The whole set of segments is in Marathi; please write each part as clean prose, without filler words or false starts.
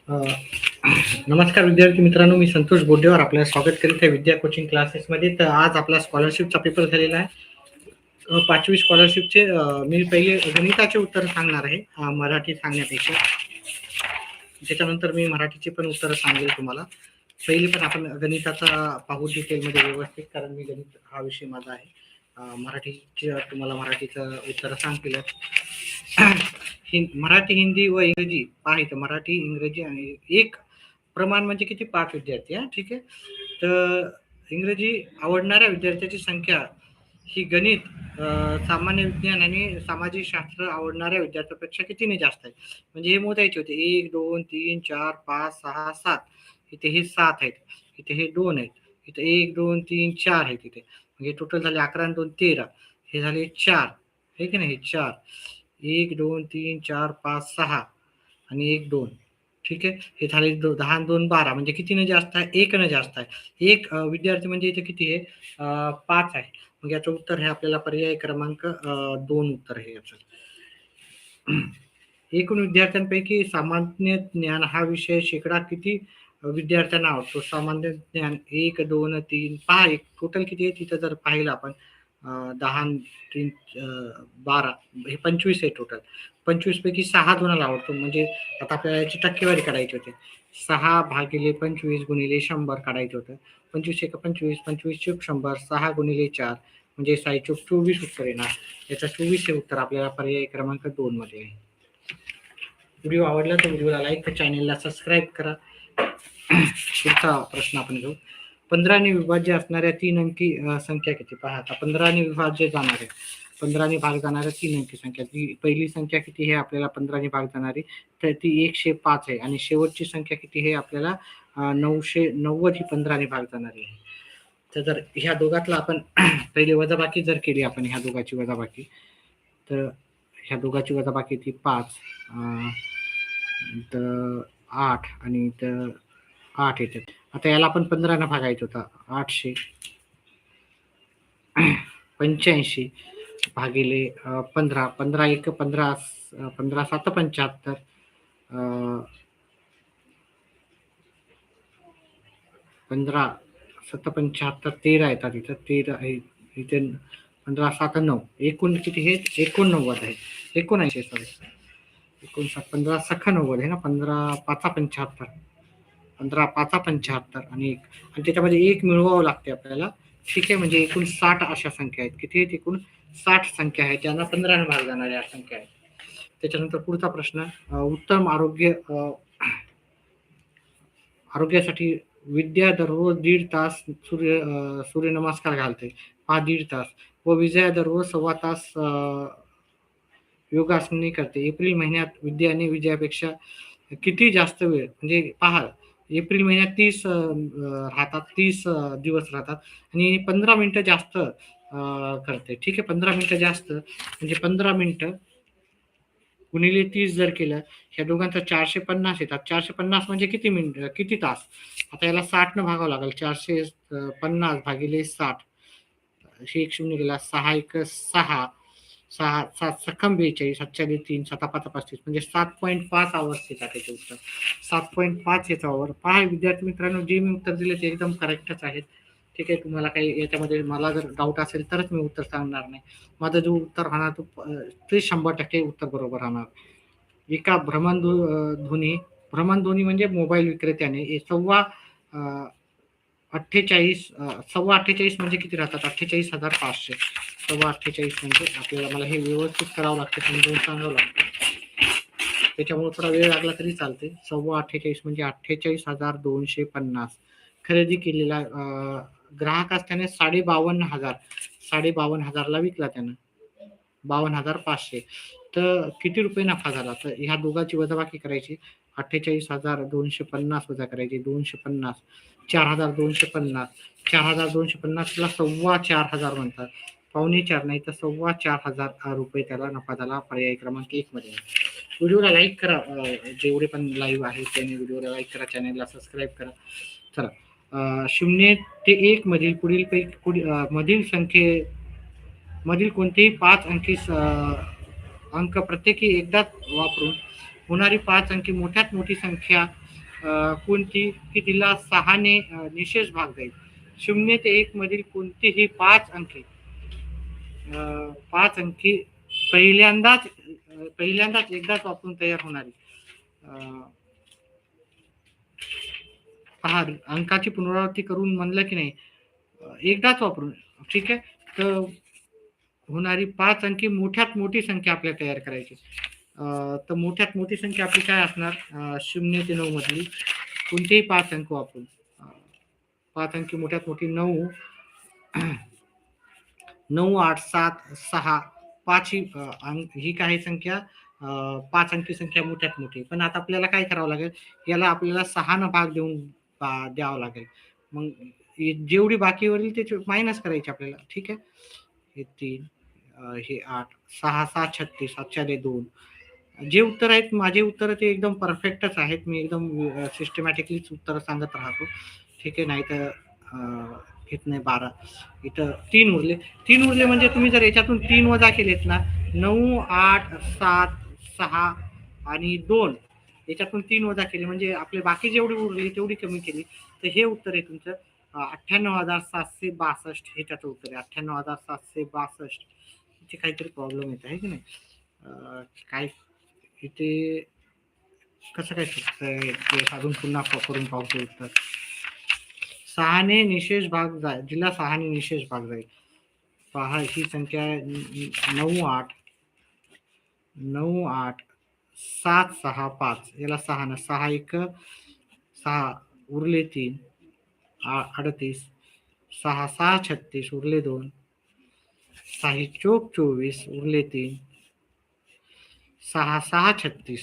अ, नमस्कार विद्यार्थी मित्रांनो, मी संतोष बोड्डेवार आपलं स्वागत करीत आहे विद्या कोचिंग क्लासेसमध्ये. तर आज आपला स्कॉलरशिपचा पेपर झालेला आहे. 5वी स्कॉलरशिपचे मी पहिले गणिताचे उत्तर सांगणार आहे, मराठी सांगण्यापेक्षा. त्याच्यानंतर मी मराठीचे पण उत्तर सांगेल तुम्हाला. पहिली पण आपण गणिताचा पाहू डिटेलमध्ये व्यवस्थित, कारण मी गणित हा विषय माझा आहे. मराठीचे तुम्हाला मराठीचं उत्तर सांगतील. मराठी, हिंदी व इंग्रजी पहा इथं. मराठी, इंग्रजी आणि एक प्रमाण म्हणजे किती? 5 विद्यार्थी. ठीक आहे. तर इंग्रजी आवडणाऱ्या विद्यार्थ्याची संख्या ही गणित, सामान्य विज्ञान आणि सामाजिक शास्त्र आवडणाऱ्या विद्यार्थ्यापेक्षा कितीने जास्त आहे? म्हणजे हे मोजायचे होते. 1, 2, 3, 4, 5, 6, 7. इथे हे 7 आहेत. इथे हे 2 आहेत. इथे 1, 2, 3, 4 आहेत इथे. म्हणजे टोटल झाले 11 आणि 2 13. हे झाले 4. हे की नाही? हे 4. 1, 2, 3, 4, 5, 6 आणि 1, 2. ठीक आहे. हे झाले 10 आणि 2 12. म्हणजे कितीने जास्त आहे? 1 ने जास्त आहे. एक विद्यार्थी म्हणजे इथे किती आहे? 5 आहे. मग याचं उत्तर हे आपल्याला पर्याय क्रमांक 2 उत्तर आहे याचं. एकूण विद्यार्थ्यांपैकी सामान्य ज्ञान हा विषय शेकडा किती विद्यार्थ्यांना आवडतो? सामान्य ज्ञान 1, 2, 3 पहा. एक टोटल किती आहे तिथं जर पाहिलं आपण, 10 आणि 3 12, हे 25 आहे टोटल. 25 पैकी 6 जणांना आवडतो. म्हणजे आता आपल्याला याची टक्केवारी काढायची होती. 6 भागिले 25 गुणिले 100 काढायचं होतं. 25 एक 25, 25 चूक 100, 6 गुणिले 4 म्हणजे 6 चूक 24 उत्तर येणार. याचं 24 हे उत्तर आपल्याला पर्याय क्रमांक 2 मध्ये आहे. व्हिडिओ आवडला तर व्हिडिओला लाईक, चॅनेलला सबस्क्राईब करा. पुढचा प्रश्न आपण घेऊ. 15 ने विभाज्य असणाऱ्या 3 अंकी संख्या किती? पहा आता 15 ने विभाज्य जाणार आहे. 15 ने भाग जाणाऱ्या 3 अंकी संख्या. ती पहिली संख्या किती आहे आपल्याला 15 ने भाग जाणारी? तर ती 105 आहे. आणि शेवटची संख्या किती आहे आपल्याला? 990 ही 15 ने भाग जाणारी आहे. तर जर ह्या दोघातला आपण पहिले वजाबाकी जर केली आपण, ह्या दोघाची वजाबाकी, तर ह्या दोघाची वजाबाकी ती 5, तर 8 आणि तर 8 येतात. आता याला आपण 15 ने भागायचं होतं. 885 भागिले 15. 15 एक 15, 15 7 75. 15 7 75 13 येतात इथं. 13 आहे इथे. 15 7 9. एकूण किती हे? 89 आहे. 79 सॉरी. 59 15 सखा 90 आहे ना. 15 5 75. 15 5 75 आणि 1. आणि त्याच्यामध्ये 1 मिळवावं लागते आपल्याला. ठीक आहे. म्हणजे एकूण 60 अशा संख्या आहेत. किती आहेत? एकूण 60 संख्या आहेत. त्यांना 15 ने भाग जाणाऱ्या संख्या आहेत. त्याच्यानंतर पुढचा प्रश्न. उत्तम आरोग्यासाठी विद्या दररोज 1.5 तास सूर्यनमस्कार घालते. पहा 1.5 तास. व विजया दररोज 1.25 तास योगासने करते. एप्रिल महिन्यात विद्याने विजयापेक्षा किती जास्त वेळ, म्हणजे पहा, एप्रिल महिन्यात 30 राहतात, 30 दिवस राहतात आणि 15 मिनिटं जास्त करते. ठीक आहे. 15 मिनिटं जास्त म्हणजे 15 मिनिटं गुणिले 30 जर केलं, ह्या दोघांचा 450 येतात. 450 म्हणजे किती मिनिट, किती तास? आता याला 60 न भागावं लागेल. 450 भागिले 60. हे एक शून्य गेला. 6 एक 6, 6 7 सख्खम 42, 7 3 7 5 35 म्हणजे 7.5 आवर्स येतात त्याचे उत्तर. 7.5 याचा आवर. पहा विद्यार्थी मित्रांनो, जे मी उत्तर दिले ते एकदम करेक्टच आहेत. ठीक आहे. तुम्हाला काही याच्यामध्ये मला जर डाऊट असेल तरच मी उत्तर सांगणार नाही. माझं जो उत्तर राहणार ते 100% उत्तर बरोबर राहणार. एका भ्रमणध्वनी म्हणजे मोबाईल विक्रेत्याने सव्वा 48 सव्वा 48 म्हणजे किती राहतात? 48,500. सव्वा 48 म्हणजे आपल्याला, मला हे व्यवस्थित करावं लागतं, समजून सांगावं लागतं. त्याच्यामुळे थोडा वेळ लागला तरी चालते. सव्वा 48 म्हणजे 48,250 खरेदी केलेला ग्राहकास त्याने 52,500, 52,500ला विकला त्यानं. 52,500. तर किती रुपये नफा झाला? तर ह्या दोघांची वजाबाकी करायची. 48,250 वजा करायची. 250, 4,250. 4,250ला 4,2500 म्हणतात. 4.25 नाही तर 4,2500 रुपये त्याला नफा झाला. पर्याय क्रमांक 1 मध्ये. व्हिडिओला लाईक करा. जेवढे पण लाईव्ह आहे त्यांनी व्हिडिओला लाईक करा, चॅनलला सबस्क्राईब करा. चला. 0 ते 1 मधील मधील मधील कोणतेही 5 अंकी अंक प्रत्येकी एकदाच वापरून होणारी 5 अंकी मोठ्यात मोठी संख्या कोणती की तिला 6ने निशेष भाग जाईल. 0 ते 1 मधील कोणतेही 5 अंकी 5 अंकी पहिल्यांदाच एकदाच वापरून तयार होणारी पहा अंकाची पुनरावृत्ती करून म्हणलं की नाही एकदाच वापरून ठीक आहे. तर होणारी 5 अंकी मोठ्यात मोठी संख्या आपल्याला तयार करायची. तर मोठ्यात मोठी संख्या आपली काय असणार 0 ते 9 मधली कोणतेही 5 अंक वापरून 5 अंकी मोठ्यात मोठी 9 9 8 7 6 5 ही काही संख्या 5 अंकी संख्या मोठ्यात मोठी. पण आता आपल्याला काय करावं लागेल याला आपल्याला 6 न भाग देऊन द्यावं लागेल. मग जेवढी बाकी उरली त्याची मायनस करायची आपल्याला ठीक आहे. हे 3 हे 8 6 6 36 7 2 जे उत्तर आहेत माझे उत्तर ते एकदम परफेक्टच आहेत. मी एकदम सिस्टमॅटिकलीच उत्तर सांगत राहतो. ठीक आहे. नाही तर घेत नाही 12 इथं 3 उरले म्हणजे तुम्ही जर याच्यातून 3 वजा केलेत ना 9 8 7 6 आणि 2 याच्यातून 3 वजा केले म्हणजे आपले बाकी जेवढी उरली तेवढी कमी केली तर हे उत्तर आहे तुमचं 98,762 हे त्याचं उत्तर आहे 98,762 इथे काहीतरी प्रॉब्लेम येत आहे की नाही काय इथे कसं काय चुकतंय ते अजून पुन्हा करून पाहतो उत्तर 6ने निशेष भाग जाईल जिला 6ने निशेष भाग जाईल पहा ही संख्या 9 8 7 6 5 याला 6 न 6 1 6 उरले 3 38 6 6 36 उरले 2 6 चोक 24 उरले 3 6 6 36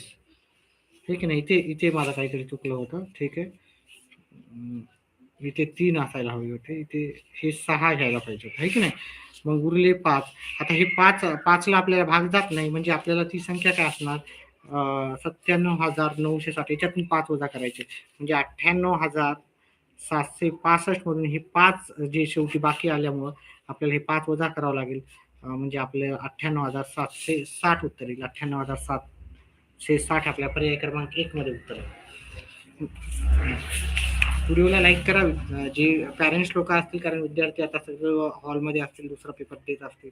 ठीक आहे ना इथे इथे मला काहीतरी चुकलं होतं ठीक आहे. इथे 3 असायला हवे होते इथे हे 6 घ्यायला पाहिजे आहे की नाही. मग उरले 5 आता हे 5ला आपल्याला भाग जात नाही म्हणजे आपल्याला ती संख्या काय असणार 97,960 याच्यातून 5 वजा करायचे म्हणजे 98,765 मधून हे 5 जे शेवटी बाकी आल्यामुळं आपल्याला हे 5 वजा करावं लागेल म्हणजे आपले 98,760 उत्तर येईल 98,760 आपल्या पर्याय क्रमांक 1 मध्ये उत्तर आहे. व्हिडिओला लाईक करा जे पॅरेंट्स लोक असतील कारण विद्यार्थी आता सगळं हॉलमध्ये असतील दुसरा पेपर देत असतील.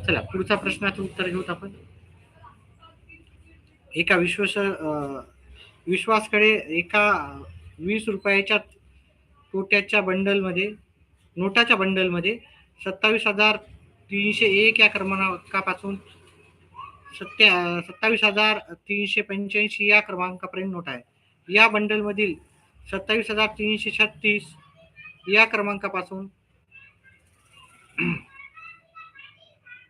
चला पुढचा प्रश्नाचं उत्तर घेऊत आपण. एका विश्वासकडे एका 20 रुपयाच्या तोट्याच्या बंडलमध्ये नोटाच्या बंडलमध्ये 27,301 या क्रमांकापासून 27,385 या क्रमांकापर्यंत नोट आहे. या बंडलमधील 27,336 या क्रमांकापासून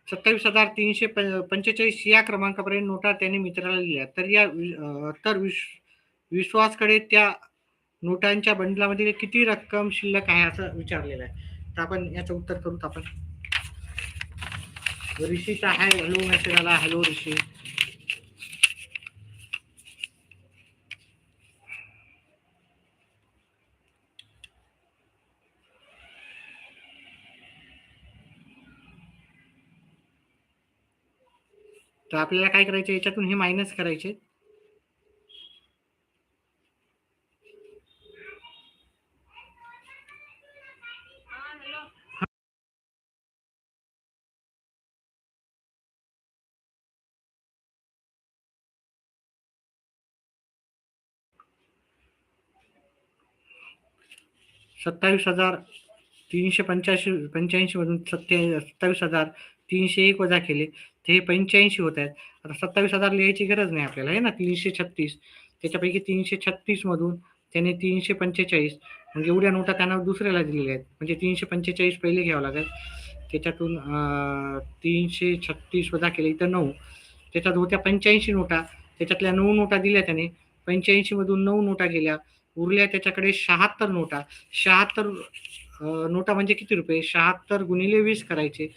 27,345 या क्रमांकापर्यंत नोटा त्याने मित्राला दिल्या. तर विश्वासकडे त्या नोटांच्या बंडलामध्ये किती रक्कम शिल्लक आहे असं विचारलेलं आहे. तर आपण याचं उत्तर करूत आपण. ऋषीचा आहे हॅलो मेसेज आला. हॅलो ऋषी. तर आपल्याला काय करायचं, याच्यातून हे मायनस करायचे. $27,385 मधून 27,301 वजा केले ते हे 85 होत आहेत. आता 27,000 लिहायची गरज नाही आपल्याला आहे ना. 336 त्याच्यापैकी 336 मधून त्याने 345 म्हणजे एवढ्या नोटा त्यांना दुसऱ्याला दिलेल्या आहेत. म्हणजे 345 पहिले घ्यावं लागेल. त्याच्यातून 336 वजा केले इथं 9. त्याच्यात होत्या 85 नोटा. त्याच्यातल्या 9 नोटा दिल्या त्याने. 85 मधून 9 नोटा गेल्या. उरल्या त्याच्याकडे 76 नोटा. 76 नोटा म्हणजे किती रुपये? 76 गुणिले 20 करायचे.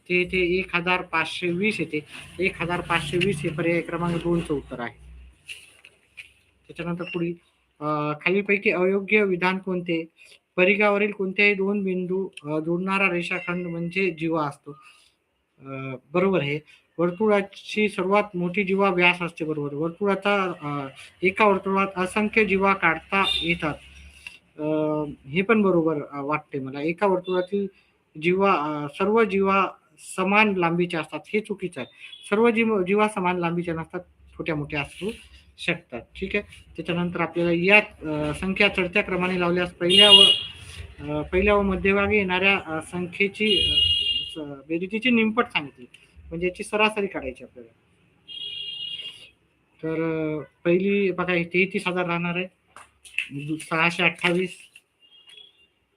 ते इथे 1,520 येते. 1,520 हे पर्याय क्रमांक 2चं उत्तर आहे. त्याच्यानंतर पुढील खालीलपैकी अयोग्य विधान कोणते? परिघावरील कोणत्याही दोन बिंदू जोडणारा रेषाखंड म्हणजे जीवा असतो. बरोबर आहे. वर्तुळाची सर्वात मोठी जीवा व्यास असते. बरोबर. वर्तुळाचा एका वर्तुळात असंख्य जीवा काढता येतात. हे पण बरोबर वाटते मला. एका वर्तुळातील सर्व जीवा समान लांबीचे असतात हे चुकीचं आहे. सर्व जीवा समान लांबीचे नसतात, छोट्या मोठ्या असू शकतात. ठीक आहे. त्याच्यानंतर आपल्याला या संख्या चढत्या क्रमाने लावल्यास पहिल्या व मध्यभागी येणाऱ्या संख्येची बेरीजची निमपट सांगितली. म्हणजे याची सरासरी काढायची आपल्याला. तर पहिली बघा 33,000 राहणार आहे. 628,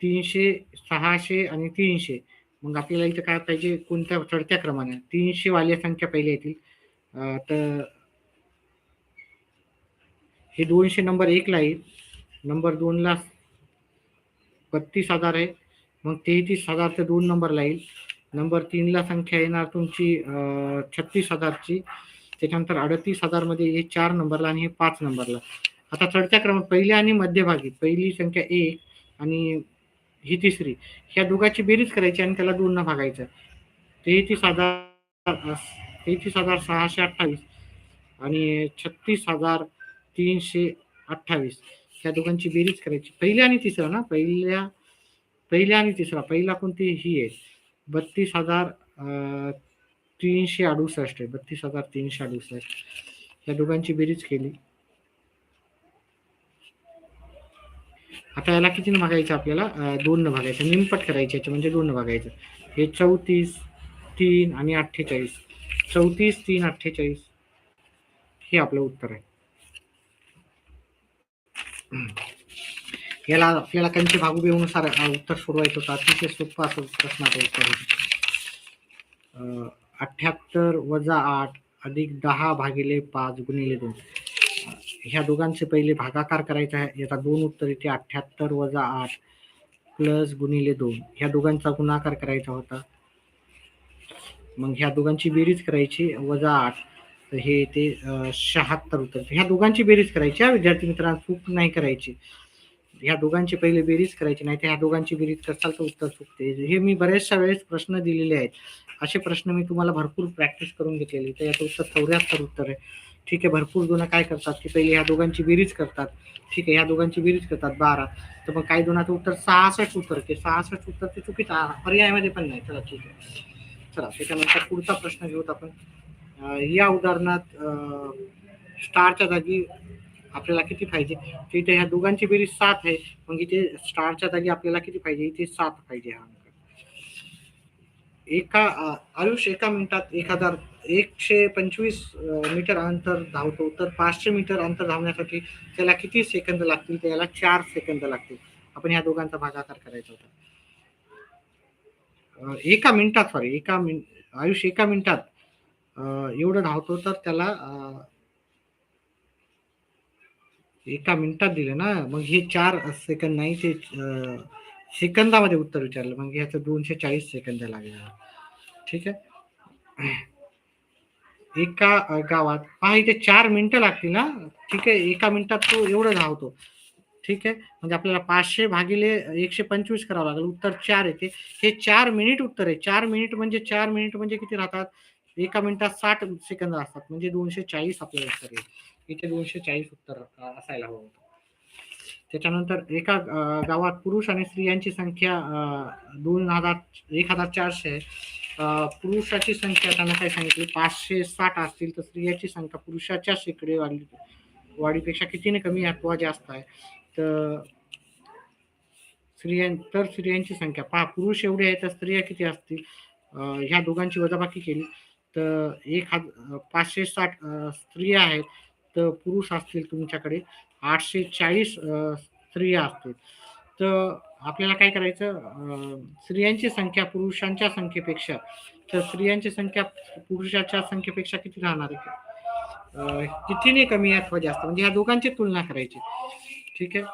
300, 600 आणि 300. मग आपल्याला इथं काय पाहिजे, कोणत्या चढत्या क्रमाने 300 वाल्या संख्या पहिल्या येतील. तर हे 200 नंबर 1 ला येईल. नंबर 2 ला 32,000 आहे. मग 33,000 ते 2 नंबरला येईल. नंबर 3 ला संख्या येणार तुमची 36,000ची. त्याच्यानंतर 38,000 मध्ये हे 4 नंबरला आणि हे 5 नंबरला. आता चढत्या क्रमात पहिल्या आणि मध्यभागी पहिली संख्या 1 आणि ही तिसरी, ह्या दोघांची बेरीज करायची आणि त्याला 2 न भागायचं. 33,628 आणि 36,328 ह्या दोघांची बेरीज करायची. पहिल्या आणि तिसरा ना, पहिल्या आणि तिसरा. पहिला कोणती ही आहे 32,368 आहे. 32,368 ह्या दोघांची बेरीज केली. आता याला किती न भागायचं आपल्याला? 2 न भागायचं. निमपट करायचे याचे म्हणजे 2 न भागायचं. हे 34, 3 आणि 48. 34, 3, 48 हे आपलं उत्तर आहे. याला आपल्याला कंचे भागुबेनुसार उत्तर सोडवायचं होतं. अतिशय सोपं असं प्रश्नाचं उत्तर होतं. 78 वजा 8 अधिक 10 भागिले 5 गुणिले 2. ह्या दोघांचे पहिले भागाकार करायचा आहे. याचा 2 उत्तर येते. 78 वजा 8 प्लस गुणिले 2 ह्या दोघांचा गुणाकार करायचा होता. मग ह्या दोघांची बेरीज करायची. वजा 8 तर हे ते 76 उत्तर. ह्या दोघांची बेरीज करायची हा विद्यार्थी मित्रांनो, चूक नाही करायची. ह्या दोघांची पहिले बेरीज करायची, नाही तर ह्या दोघांची बेरीज करताल तर उत्तर चुकते. हे मी बऱ्याचशा वेळेस प्रश्न दिलेले आहेत. असे प्रश्न मी तुम्हाला भरपूर प्रॅक्टिस करून घेतलेली. तर याचं उत्तर 74 उत्तर आहे. ठीक आहे. भरपूर जण काय करतात की पहिले ह्या दोघांची बेरीज करतात. ठीक आहे. ह्या दोघांची बेरीज करतात 12. तर मग काही दोनाचं उत्तर 66 उत्तर. ते 66 उत्तर ते चुकीचं पर्यायामध्ये पण नाही. चला ठीक आहे. चला त्याच्यानंतर पुढचा प्रश्न घेऊत आपण. या उदाहरणात स्टारच्या जागी आपल्याला किती पाहिजे? इथे ह्या दोघांची बेरीज 7 आहे. मग इथे स्टारच्या जागी आपल्याला किती पाहिजे? इथे 7 पाहिजे. हा अंक आयुष एका मिनिटात 1,125 मीटर अंतर धावतो, तर 500 मीटर अंतर धावण्यासाठी त्याला किती सेकंद लागतील? त्याला 4 सेकंद लागतील. आपण ह्या दोघांचा भागाकार करायचा होता. एका मिनिटात आयुष एका मिनिटात एवढं धावतो, तर त्याला एका मिनिटात दिलं ना, मग हे 4 सेकंद नाही, ते सेकंदामध्ये उत्तर विचारलं, मग ह्याचं 240 सेकंद लागेल. ठीक आहे. एका गावात पहा इथे 4 मिनिटं लागतील ना. ठीक आहे, एका मिनिटात तो एवढं धावतो. ठीक आहे, म्हणजे आपल्याला 500 भागिले 125 करावं लागेल. उत्तर 4 येते. हे 4 मिनिट उत्तर आहे. 4 मिनिट म्हणजे किती राहतात? एका मिनिटात 60 सेकंद असतात, म्हणजे 240 आपल्याला उत्तर येईल. इथे 240 उत्तर असायला हवं होतं. त्याच्यानंतर एका गावात पुरुष आणि स्त्रियांची संख्या 1,400 आहे. पुरुषाची संख्या त्यांना काय सांगितली? 560 असतील, तर स्त्रियांची संख्या पुरुषाच्या शेकडे वाढीपेक्षा कितीने कमी अथवा जास्त आहे? तर स्त्रियांची संख्या पहा, पुरुष एवढे आहेत, तर स्त्रिया किती असतील? ह्या दोघांची वजाबाकी केली तर 560 स्त्रिया आहेत, तर पुरुष असतील तुमच्याकडे 840 स्त्रिया असतील. तर आपल्याला काय करायचं? स्त्रियांची संख्या पुरुषांच्या संख्येपेक्षा, तर स्त्रियांची संख्या पुरुषाच्या संख्येपेक्षा किती राहणार आहे? कितीने कमी अथवा जास्त, म्हणजे ह्या दोघांची तुलना करायची. ठीक आहे,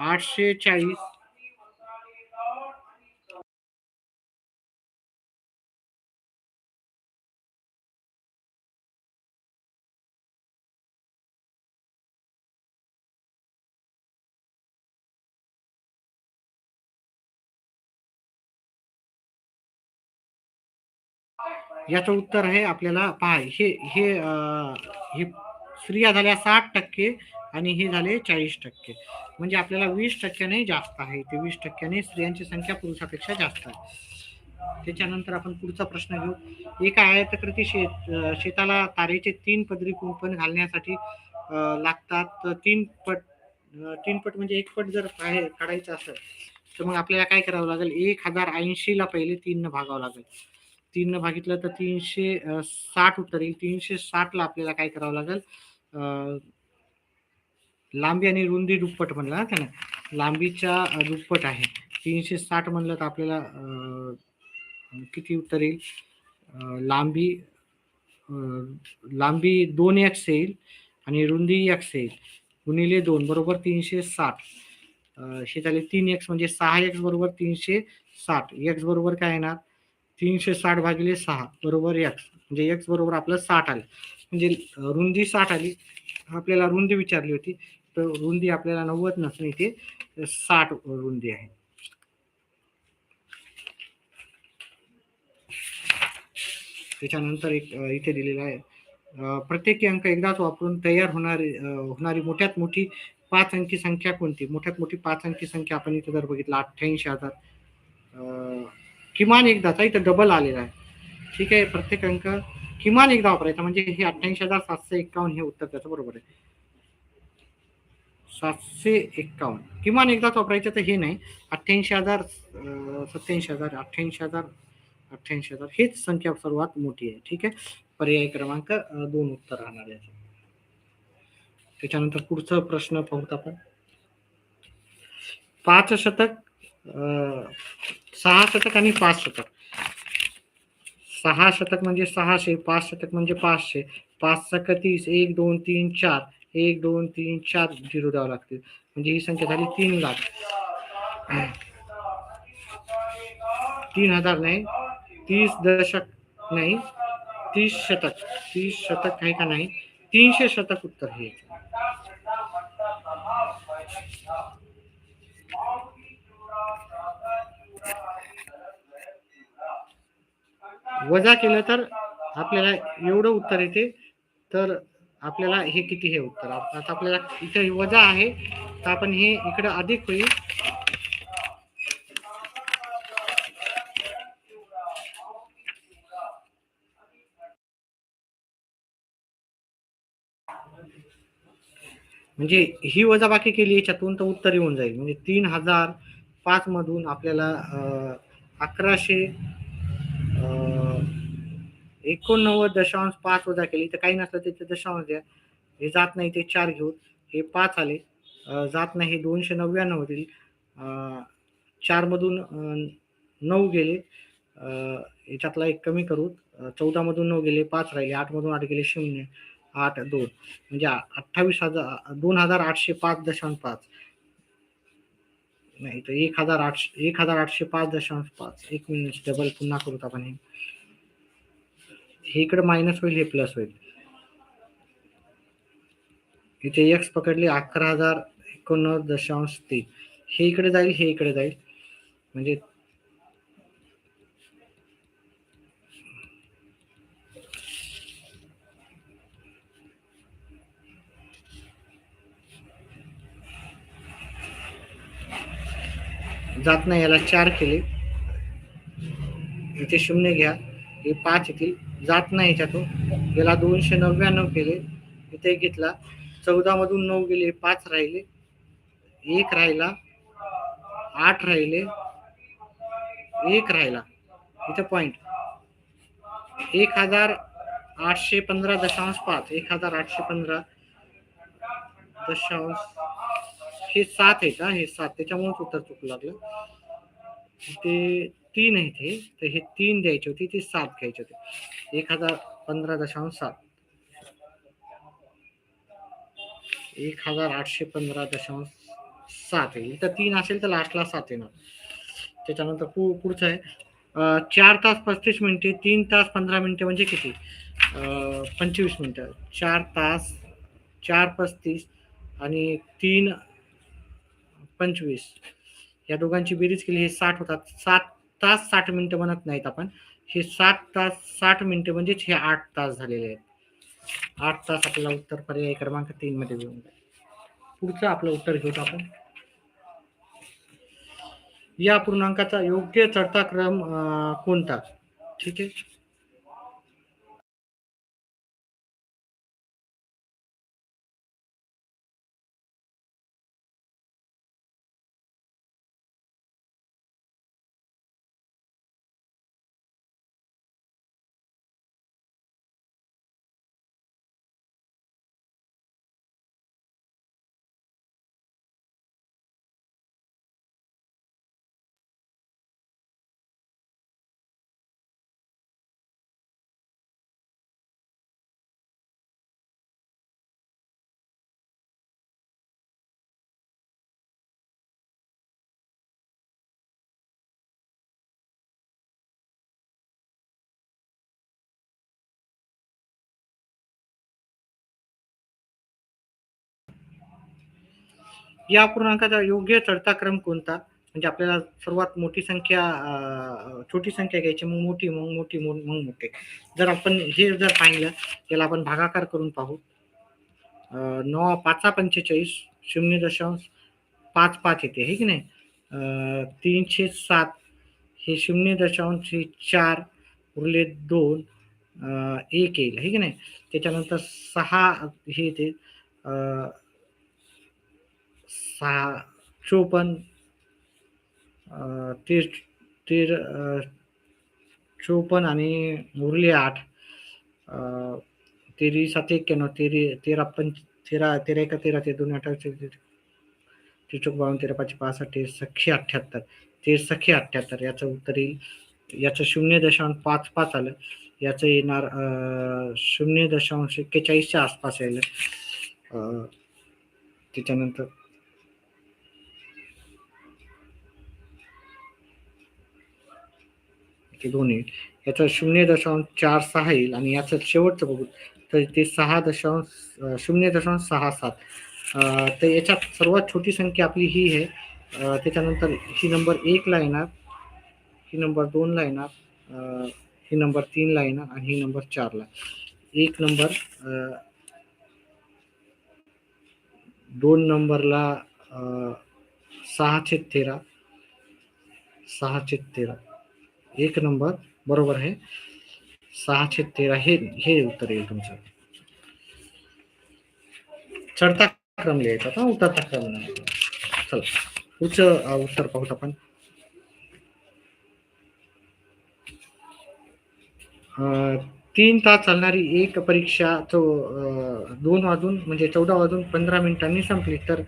840 याचं उत्तर आहे आपल्याला पहा, हे हे हे स्त्रिया झाल्या 60% आणि हे झाले 40%. म्हणजे आपल्याला 20% जास्त आहे. ते 20% स्त्रियांची संख्या पुरुषापेक्षा जास्त आहे. त्याच्यानंतर आपण पुढचा प्रश्न घेऊ. एका आयताकृती शेताला तारेचे 3 पदरी कुंपण घालण्यासाठी लागतात. तर 3 पट म्हणजे 1 पट जर काढायचं असेल, तर मग आपल्याला काय करावं लागेल? 1080 ला पहिले 3 न भागावं लागेल. 3 न भागितलं तर 360 उत्तर येईल. 360 ला आपल्याला काय करावं लागेल? लांबी आणि रुंदी दुप्पट म्हणलं ना त्यानं, लांबीच्या दुप्पट आहे. 360 म्हणलं तर आपल्याला किती उत्तर येईल? लांबी 2x येईल आणि रुंदी x येईल, गुणिले 2 बरोबर 360. हे झाले 3x, म्हणजे 6x बरोबर 360. x बरोबर काय येणार? 360 भागिले 6 बरोबर x, म्हणजे x बरोबर आपलं 60 आलं. म्हणजे रुंदी 60 आली. आपल्याला रुंदी विचारली होती, तर रुंदी आपल्याला 90 नसून इथे 60 रुंदी आहे. त्याच्यानंतर एक इथे दिलेलं आहे, प्रत्येक अंक एकदाच वापरून तयार होणारी मोठ्यात मोठी 5 अंकी संख्या कोणती? मोठ्यात मोठी 5 अंकी संख्या आपण इथे जर बघितलं 88,000, किमान एकदाचा इथं डबल आलेला आहे. ठीक आहे, प्रत्येक अंक किमान एकदा वापरायचा, म्हणजे हे 88,751 हे उत्तर त्याचं बरोबर आहे. 751 किमान एकदाच वापरायचं, तर हे नाही. 88,000, 87,000, 88,000 हेच संख्या सर्वात मोठी आहे. ठीक आहे, पर्याय क्रमांक 2 उत्तर राहणार आहे. त्याच्यानंतर पुढचा प्रश्न पाहूत आपण. 5 शतक, 6 शतक आणि 5 शतक. 6 शतक म्हणजे 600, 5 शतक म्हणजे 500. 5 शतक 30, 1 2 3 4, 1 2 3 4 झिरो द्यावं लागतील, म्हणजे ही संख्या झाली 3 लाख. 3,000 नाही, 30 दशक नाही, 30 शतक. 30 शतक आहे का नाही? 300 शतक उत्तर हे. वजा केलं तर आपल्याला एवढं उत्तर येते. तर आपल्याला हे किती हे उत्तर? आता आपल्याला इथे वजा आहे, तर आपण हे इकडे अधिक होईल. म्हणजे ही वजाबाकी केली याच्यातून तर उत्तर येऊन जाईल. म्हणजे 3005 मधून आपल्याला 1189.5 वजा केली तर काही नसलं ते दशांश द्या. हे जात नाही ते 4 घेऊ. हे 5 आले. जात नाही 299 होतील. 4 मधून 9 गेले. याच्यातला एक कमी करू. 14 मधून 9 गेले, 5 राहिले. 8 मधून 8 गेले 0, 8, 2 म्हणजे 28,000 2805.5 नाही तर 1805.5. 1 मिनिट डबल पुन्हा करूत आपण हे इकडे मायनस होईल, हे प्लस होईल. इथे एक्स पकडले 11,089.3. हे इकडे जाईल, हे इकडे जाईल. म्हणजे जात नाही, याला 4 केले. इथे 0 घ्या, हे 5 येतील. जात नाही याच्यातून. याला 299 केले. इथे घेतला. 14 मधून 9 गेले, 5 राहिले. 1 राहिला, 8 राहिले, 1 राहिला. इथे पॉइंट 1815.5. 1815.5 हे 7 आहे का? हे 7 त्याच्यामुळेच उत्तर चुकू लागलं. ते 3 आहे ते, तर हे 3 द्यायचे होते, ते 7 घ्यायचे होते. 1015.7 1815.7 आहे. इथं 3 असेल तर लास्टला 7 येणार. त्याच्यानंतर पुढचं आहे 4 तास 35 मिनिटे, 3 तास 15 मिनिटे म्हणजे किती? 25 मिनिटं. 4 तास, 4:35 आणि 3:25 या दोघांची बेरीज केली, हे 60 होतात. 7 तास 60 मिनिटं म्हणत नाहीत आपण. हे 7 तास 60 मिनिटं म्हणजेच हे 8 तास झालेले आहेत. 8 तास आपल्याला उत्तर पर्याय क्रमांक 3 मध्ये मिळून जाईल. पुढचं आपलं उत्तर घेऊत आपण. या पूर्णांकाचा योग्य चढता क्रम कोणता? ठीक आहे. या पूर्णांकाचा योग्य चढता क्रम कोणता? म्हणजे आपल्याला सर्वात मोठी संख्या, छोटी संख्या घ्यायची, मग मोठी, मग मोठी, मग मोठी. जर आपण हे जर पाहिलं, त्याला आपण भागाकार करून पाहू. 9 5 45 0.55 येते, हे की नाही. 307 हे 0.4 उरले 2, 1 येईल, हे की नाही. त्याच्यानंतर 6 हे येते 54 54 आणि उरले 8. 13 7 91 13 13 13 एका 13 ते 2 28 त्रिचोक 52 13 5 65 सख्खे 78 सख्खे 78 याचं उत्तर येईल. याचं 0.55 आलं. याचं येणार 0.41 आसपास येईल. त्याच्यानंतर ते दोन येईल. याचं 0.46 येईल आणि याचं शेवटचं बघू तर ते 0.67. तर याच्यात सर्वात छोटी संख्या आपली ही आहे. त्याच्यानंतर ही नंबर 1 ला येणार, ही नंबर 2 ला येणार, ही नंबर 3 ला येणार आणि ही नंबर 4 ला. 1 नंबर 2 नंबरला 6/13 6/13. 1 नंबर बरोबर आहे. 6/13 हे उत्तर येईल तुमचं. चढता क्रम लिहायचा होता, उतरता क्रम नाही. चला पुढचं उत्तर पाहूत आपण. 3 तास चालणारी एक परीक्षा 2 वाजून म्हणजे 14 वाजून 15 मिनिटांनी संपली, तर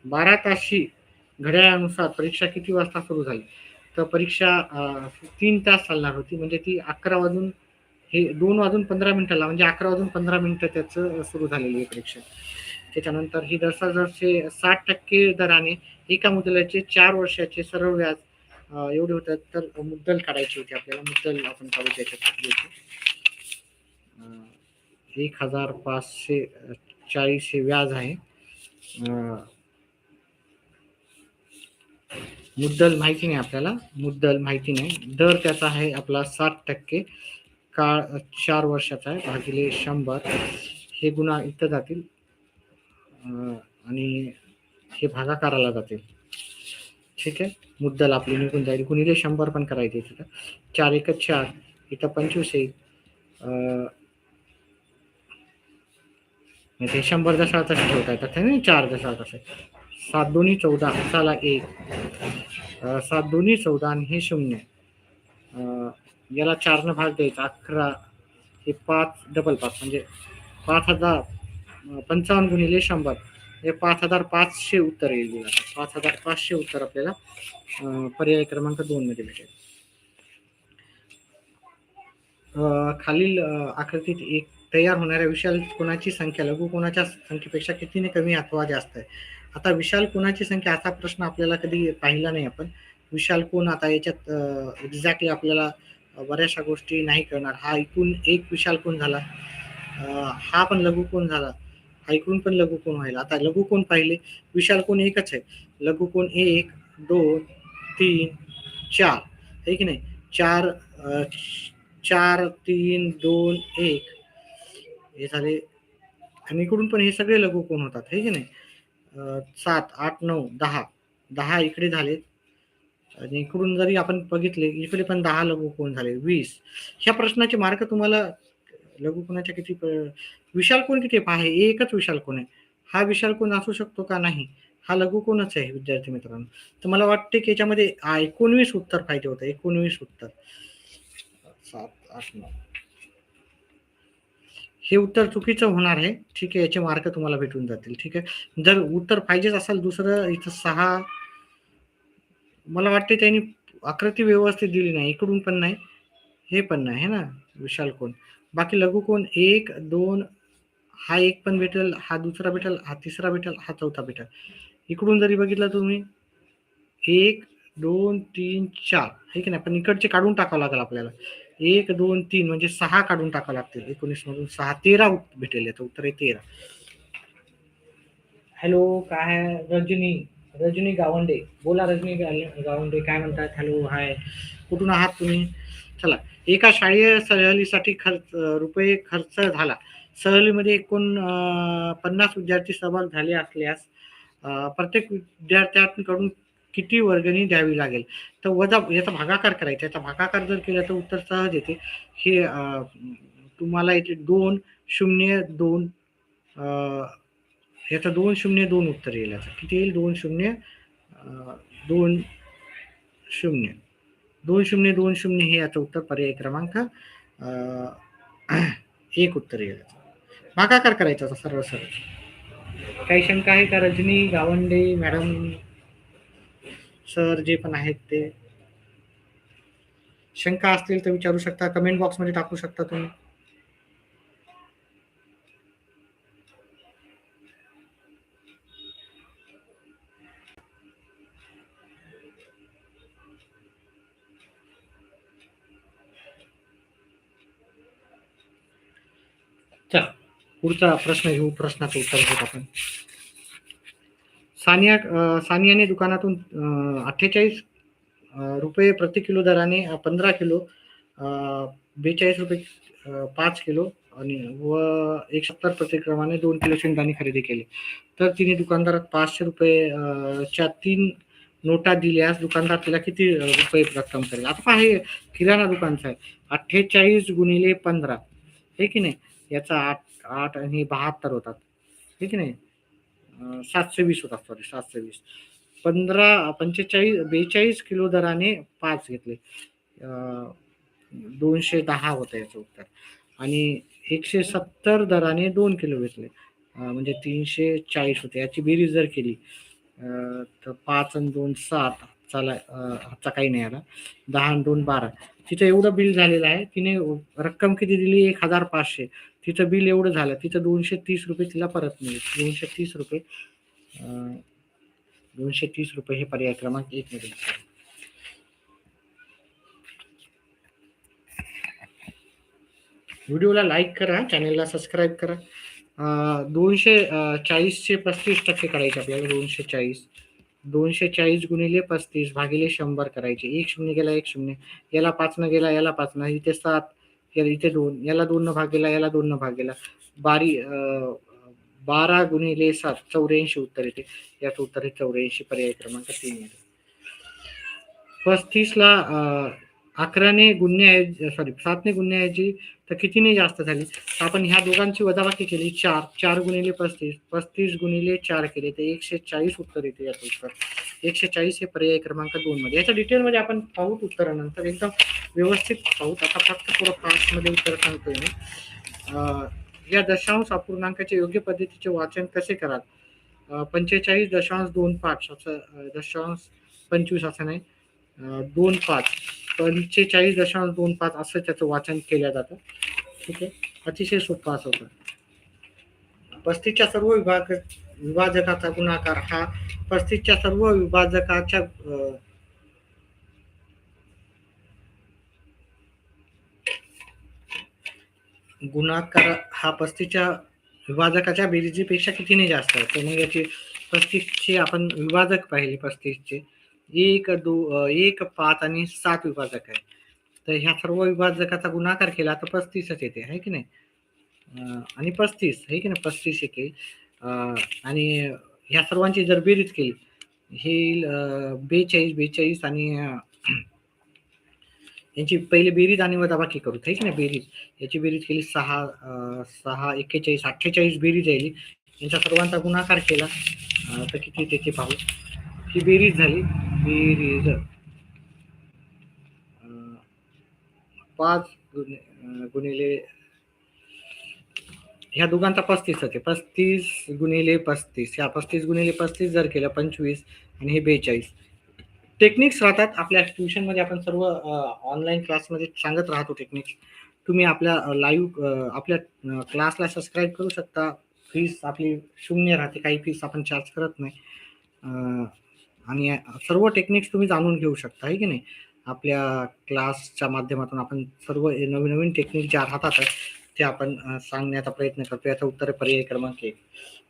12 तासची घड्याळानुसार परीक्षा किती वाजता सुरू झाली? तर परीक्षा 3 तास चालणार होती, म्हणजे ती 11 वाजून हे 2 वाजून 15 मिनिटाला म्हणजे 11 वाजून 15 मिनिटं त्याचं सुरू झालेली आहे परीक्षा. त्याच्यानंतर ही दरचे 60% दराने एका मुद्दलाचे 4 वर्षाचे सरळ व्याज एवढे होतात. तर मुद्दल काढायची होती आपल्याला. मुद्दल आपण काढू त्याच्यात. 1540 हे व्याज आहे. मुद्दल माहिती नाही आपल्याला, मुद्दल माहिती नाही. दर त्याचा आहे आपला 60%, काळ 4 वर्षाचा आहे, भागिले 100. हे गुणा इथं जातील आणि हे भागाकाराला जातील. ठीक आहे, मुद्दल आपली निघून जाईल. गुणिले 100 पण करायचे तिथं. 4 1 4, इथं 25 येईल. म्हणजे 100 जसा तसं ठेवता येतात ना, 4 जसा तसे. 7 2 14, साला 1, 7 2 14 आणि हे 0. याला 4 न भाग द्यायचा, 11. हे 5 डबल 5 म्हणजे 5000. 55 गुणिले 100 हे 5500 उत्तर येईल. 5500 उत्तर आपल्याला पर्याय क्रमांक 2 मध्ये भेटेल. खालील आकृतीत एक तयार होणाऱ्या विशाल कोणाची संख्या लघु कोणाच्या संख्येपेक्षा कितीने कमी अथवा जास्त आहे? आता विशाल कोणाची संख्या असा प्रश्न आपल्याला कधी पाहिला नाही आपण. विशाल कोण, आता याच्यात एक्झॅक्टली आपल्याला बऱ्याचशा गोष्टी नाही करणार. हा इथून एक विशाल कोण झाला, हा पण लघु कोण झाला, हा इकडून पण लघु कोण व्हायला. आता लघु कोण पाहिले, विशाल कोण एकच आहे. लघु कोण 1 2 3 4 आहे की नाही. 4 4 3 2 1 हे झाले. आणि इकडून पण हे सगळे लघु कोण होतात, हे की नाही. 7 8 9 10 10 इकडे झाले. आणि इकडून जरी आपण बघितले, इकडे पण 10 लघु कोण झाले. 20. ह्या प्रश्नाचे मार्क तुम्हाला लघु कोणाच्या किती विशाल कोण किती पहा, एकच विशाल कोण आहे. हा विशाल कोण असू शकतो का? नाही. हा लघु कोणच आहे विद्यार्थी मित्रांनो. तर मला वाटते की याच्यामध्ये 19 उत्तर पाहिजे होतं. 19 उत्तर. 7 8 9 हे उत्तर चुकीचं होणार आहे. ठीक आहे, याचे मार्क तुम्हाला भेटून जातील. ठीक आहे, जर उत्तर पाहिजेच असेल दुसरं, इथं 6, मला वाटते त्यांनी आकृती व्यवस्थित दिली नाही. इकडून पण नाही, हे पण नाही, है ना विशाल कोण. बाकी लघु कोण 1 2, हा एक पण भेटेल, हा दुसरा भेटेल, हा तिसरा भेटेल, हा चौथा भेटेल. इकडून जरी बघितलं तुम्ही 1 2 3 4 आहे की नाही. पण इकडचे काढून टाकावं लागेल आपल्याला. 1 2 3 म्हणजे 6 काढून टाकावं लागतील. 19 मधून 6 13 भेटेल. याचं उत्तर आहे 13. हॅलो, काय आहे? रजनी गावंडे, बोला रजनी गावंडे, काय म्हणतात? हॅलो, हाय, कुठून आहात तुम्ही? चला, एका शाळेय सहलीसाठी रुपये खर्च झाला. सहलीमध्ये एकूण 50 विद्यार्थी सहभाग झाले असल्यास प्रत्येक विद्यार्थ्यांकडून किती वर्गणी द्यावी लागेल? तर वजा याचा भागाकार करायचा. याचा भागाकार जर केला तर उत्तर सहज येते. हे तुम्हाला इथे 2 0 2 याचा 2 0 2 उत्तर येईल. याचं किती येईल? 2 0 2 0 2 0 2 0 हे याचं उत्तर पर्याय क्रमांक 1 उत्तर येईल. भागाकार करायचा सरळ सरळ. काही शंका आहे का रजनी गावंडे मॅडम, सर जे पण आहेत ते? शंका असतील तर विचारू शकता, कमेंट बॉक्समध्ये टाकू शकता तुम्ही. चला पुढचा प्रश्न घेऊ. प्रश्नाचं उत्तर घेऊ आपण. सानियाने दुकानातून 48 रुपये प्रति किलो दराने 15 किलो, 42 रुपये 5 किलो आणि व 170 प्रतिक्रमाने 2 किलो शेंगदाणे खरेदी केले. तर तिने दुकानदारात 500 रुपये च्या 3 नोटा दिल्यास दुकानदार तिला किती रुपये रक्कम करेल? आता पहा, हे किराणा दुकानचं आहे. 48 गुणिले 15 हे की नाही. याचा 8 आणि 72 होतात, ठीक आहे नाही. 720 होतात, सॉरी 720. 42 किलो दराने 5 घेतले. 210 होतं याचं उत्तर. आणि 170 दराने 2 किलो घेतले, म्हणजे 340 होते. याची बेरीज जर केली तर 5 आणि 2 7, चला हातचा काही नाही आला, 10 आणि 2 12. तिचं एवढं बिल झालेलं आहे. तिने रक्कम किती दिली? 1500. तिचं बिल एवढं झालं. तिचं 230 रुपये तिला परत मिळेल. 230 रुपये, 230 रुपये हे पर्याय क्रमांक 1 मध्ये. व्हिडिओला लाईक करा, चॅनलला सबस्क्राईब करा. 240चे 35% करायचे आपल्याला. 240 गुणिले 35 भागिले 100 करायचे. 1 शून्य गेला 1 शून्य, याला 5 न गेला याला 5 न, इथे 7, इथे 2, याला 2 न भाग गेला याला 2 न भाग गेला. 12 गुणिले 7 84 उत्तर येते. याचं उत्तर आहे 84, पर्याय क्रमांक 3 येते. 35ला 11ने गुणण्याऐवजी, सॉरी 7ने गुणण्याऐवजी तर कितीने जास्त झाली? तर आपण ह्या दोघांची वजाबाकी केली. 4 गुणिले 35, 35 गुणिले 4 केले तर 140 उत्तर येते. याचं उत्तर 140 हे पर्याय क्रमांक 2 मध्ये. याच्या डिटेलमध्ये आपण पाहू उत्तरानंतर, एकदम व्यवस्थित पाहू. आता फक्त थोडं फास्ट मध्ये उत्तर सांगतोय मी. या दशांश अपूर्णांकाचे योग्य पद्धतीचे वाचन कसे कराल? 45.25 असं, 25 असं नाही, 25, 45.25 असं त्याचं वाचन केलं जातं. ठीक आहे, अतिशय सोपं असं होतं. 35च्या सर्व विभाजकाचा गुणाकार हा 35च्या सर्व विभाजकाच्या गुणाकार हा 35च्या विभाजकाच्या बेरीजीपेक्षा कितीने जास्त आहे? तर मग याची 35चे आपण विभाजक पाहिले. 35चे 1, 2, 1, 5 आणि 7 विभाजक आहे. तर ह्या सर्व विभाजकाचा गुणाकार केला तर 35च येते, आहे की नाही. आणि 35 आहे की नाही, 35 येते. आणि ह्या सर्वांची जर बेरीज केली हे 42 आणि यांची पहिले बेरीज आणि वजाबाकी करू, आहे की नाही. बेरीज, याची बेरीज केली 6, 6, 41, 48 बेरीज येईल. यांच्या सर्वांचा गुणाकार केला तर किती त्याची पाहू. ही बेरीज झाली. बेरीज 5 गुणिले ह्या दोघांचा 35 होते. 35 गुणिले 35, ह्या 35 गुणिले 35 जर केलं 25 आणि हे 42. टेक्निक्स राहतात आपल्या ट्युशनमध्ये. आपण सर्व ऑनलाईन क्लासमध्ये सांगत राहतो टेक्निक्स. तुम्ही आपल्या लाईव्ह आपल्या क्लासला सबस्क्राईब करू शकता. फीस आपली शून्य राहते, काही फीस आपण चार्ज करत नाही. आणि सर्व टेक्निक्स तुम्ही जाणून घेऊ शकता, आहे की नाही. आपल्या क्लासच्या माध्यमातून आपण सर्व नवीन नवीन टेक्निक ज्या राहतात ते आपण सांगण्याचा प्रयत्न करतो. याचं उत्तर पर्याय क्रमांक 1.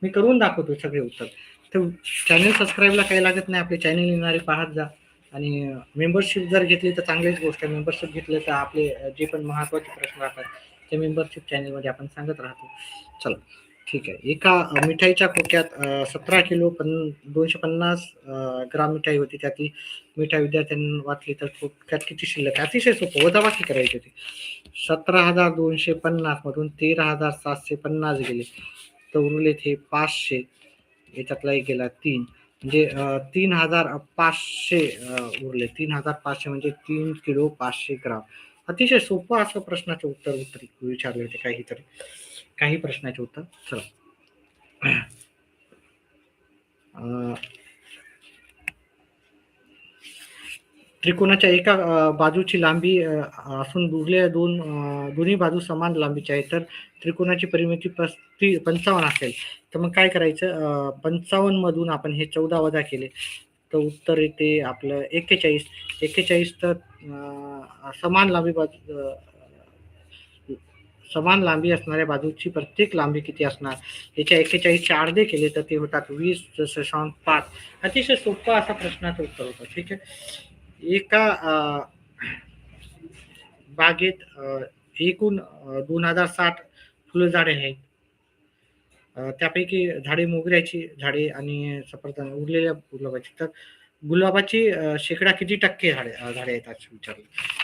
मी करून दाखवतो सगळे उत्तर. तर चॅनल सबस्क्राईबला काही लागत नाही. आपले चॅनल येणारे पाहत जा. आणि मेंबरशिप जर घेतली तर चांगलीच गोष्ट आहे. मेंबरशिप घेतलं तर आपले जे पण महत्त्वाचे प्रश्न राहतात ते मेंबरशिप चॅनलमध्ये आपण सांगत राहतो. चला, ठीक आहे. एका मिठाईच्या खोक्यात 17 किलो 250 ग्राम मिठाई होती. त्यातली मिठाई विद्यार्थ्यांनी वाटली तर खोक्यात किती शिल्लक? अतिशय सोपं, वजाबाकी करायची होती. 17,250 मधून 13,750 गेले तर उरले ते 500. याच्यातला एक गेला 3, म्हणजे 3,500 उरले. 3,500 म्हणजे 3 किलो 500 ग्राम. अतिशय सोपं असं प्रश्नाचे उत्तर विचारले होते. काही प्रश्नाचे उत्तर. चला, त्रिकोणाच्या एका बाजूची लांबी असून उरलेल्या दोन्ही बाजू समान लांबीच्या आहेत, तर त्रिकोणाची परिमिती 55 असेल. तर मग काय करायचं? 55 मधून आपण हे 14 वजा केले तर उत्तर येते आपलं 41. 41 तर समान लांबी असणाऱ्या बाजूची प्रत्येक लांबी किती असणार? याच्या 41चे अर्धे केले तर ते होतात 20.5. अतिशय सोपा असा प्रश्नाचं उत्तर होतं. ठीक आहे. एका बागेत एकूण 2060 फुलझाडे आहेत. त्यापैकी झाडे मोगऱ्याची झाडे आणि सफरचंद, उरलेल्या गुलाबाची. तर गुलाबाची शेकडा किती टक्के झाडे आहेत असं विचारलं.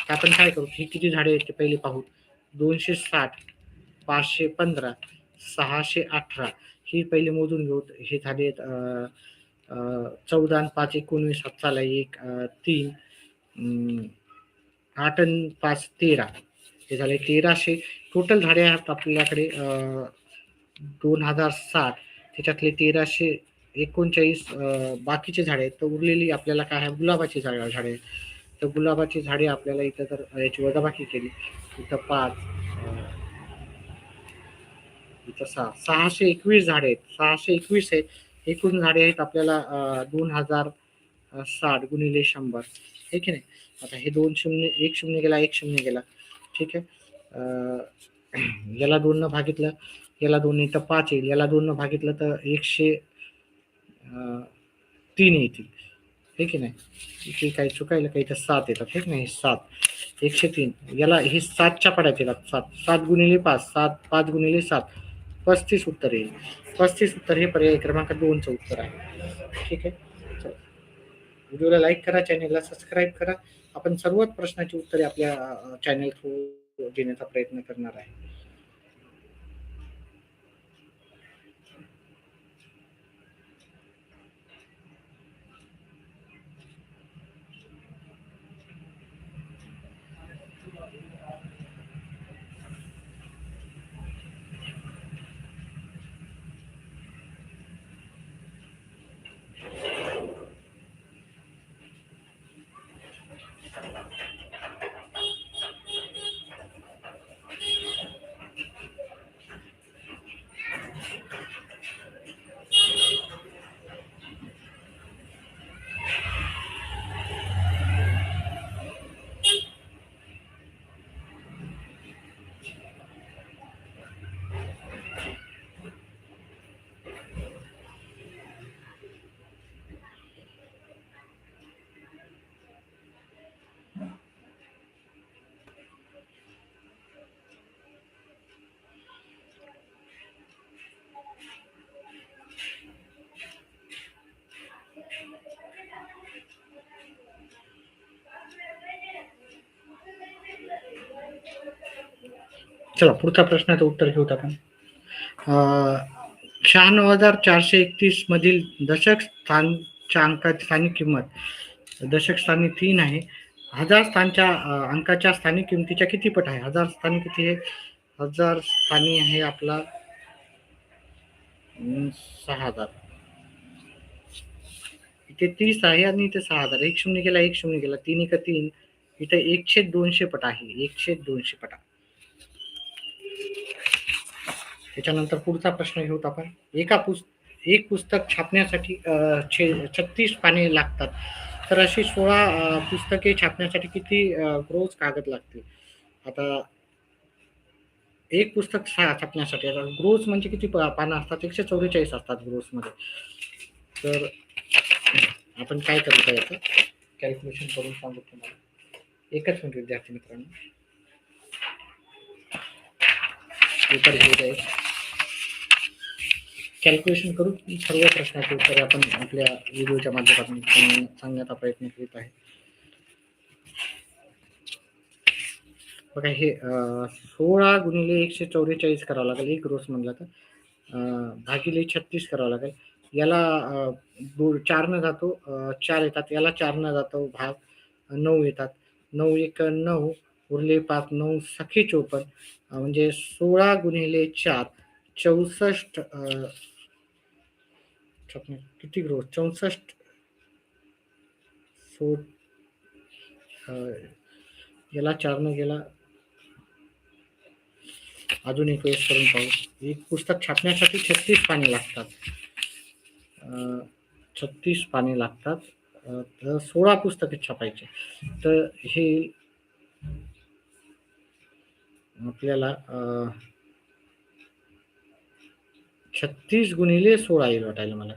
तर आपण काय करू, ही किती झाडे आहेत ते पहिले पाहू. 260, 515, 618 ही पहिली मोजून घेऊ. हे झाले 14 आणि 5 19 7 1 3 8 आणि 5 13 हे झाले 1300. टोटल झाडे आहेत आपल्याकडे 2060. त्याच्यातले 1339 बाकीचे झाडे आहेत. तर उरलेली आपल्याला काय आहे, गुलाबाची झाडे आहेत. तर गुलाबाची झाडे आपल्याला इथं जर याची वजाबाकी केली, इथं 5 इथं 621 झाडे आहेत. 621 आहेत. एकूण झाडे आहेत आपल्याला 2060 गुणिले 100 हे की नाही. आता हे 2 शून्य, 1 शून्य गेला, 1 शून्य गेला. ठीक आहे. याला 2 न भागितलं, याला 2 इथं 5 येईल. याला 2 न भागितलं तर 103 येतील. हे की नाही. इथे काही चुकायला काही तर 7 येतात. हे की नाही. 7 103 याला हे 7च्या पडायचे येतात. 7 गुणिले 5 7 5 गुणिले 7 35 उत्तर येईल. 35 उत्तर हे पर्याय क्रमांक 2चं उत्तर आहे. ठीक आहे. व्हिडिओला लाईक करा, चॅनलला सबस्क्राईब करा. आपण सर्वच प्रश्नाची उत्तरे आपल्या चॅनल थ्रू देण्याचा प्रयत्न करणार आहे. चला पुढचा प्रश्नाचं उत्तर घेऊत आपण. 96,431 मधील दशक स्थानच्या अंकाची स्थानिक किंमत दशक स्थानी 3 आहे. हजार स्थानच्या अंकाच्या स्थानिक किमतीच्या किती पट आहे? हजार स्थानी किती आहे? हजार स्थानी आहे आपला 6,000. इथे 30 आहे आणि इथे 6,000. 1 शून्य गेला, 1 शून्य गेला, 3 1 3. इथे 1/200 पट आहे. 1/200 पट. त्याच्यानंतर पुढचा प्रश्न घेऊत आपण. एक पुस्तक छापण्यासाठी 36 पाने लागतात. तर अशी 16 पुस्तके छापण्यासाठी किती रोज कागद लागतील? आता एक पुस्तक छापण्यासाठी आता ग्रोस म्हणजे किती पानं असतात? 144 असतात ग्रोस मध्ये. तर आपण काय करू याचं कॅल्क्युलेशन करून सांगू तुम्हाला. एकच मिनिट विद्यार्थी मित्रांनो. पेपर घेत आहे. कॅल्क्युलेशन करून सर्व प्रश्नाचे उत्तरे आपण आपल्या व्हिडिओच्या माध्यमातून सांगण्याचा प्रयत्न करीत आहे. बघा हे 16 गुणिले 144 करावं लागेल. एक ग्रोस म्हणला तर भागिले 36 करावं लागेल. याला 4 न जातो 4 येतात. याला 4 न जातो भाग 9 येतात. 9 1 9 उरले 5 9 सखे 54 म्हणजे 16 गुणिले 4 64 किती ग्रोस 64 याला 4 न गेला. अजून एक वेळेस करून पाहू. एक पुस्तक छापण्यासाठी 36 पाने लागतात. 36 पाने लागतात. तर 16 पुस्तके छापायचे. तर हे आपल्याला 36 गुणिले 16 येईल वाटायला मला.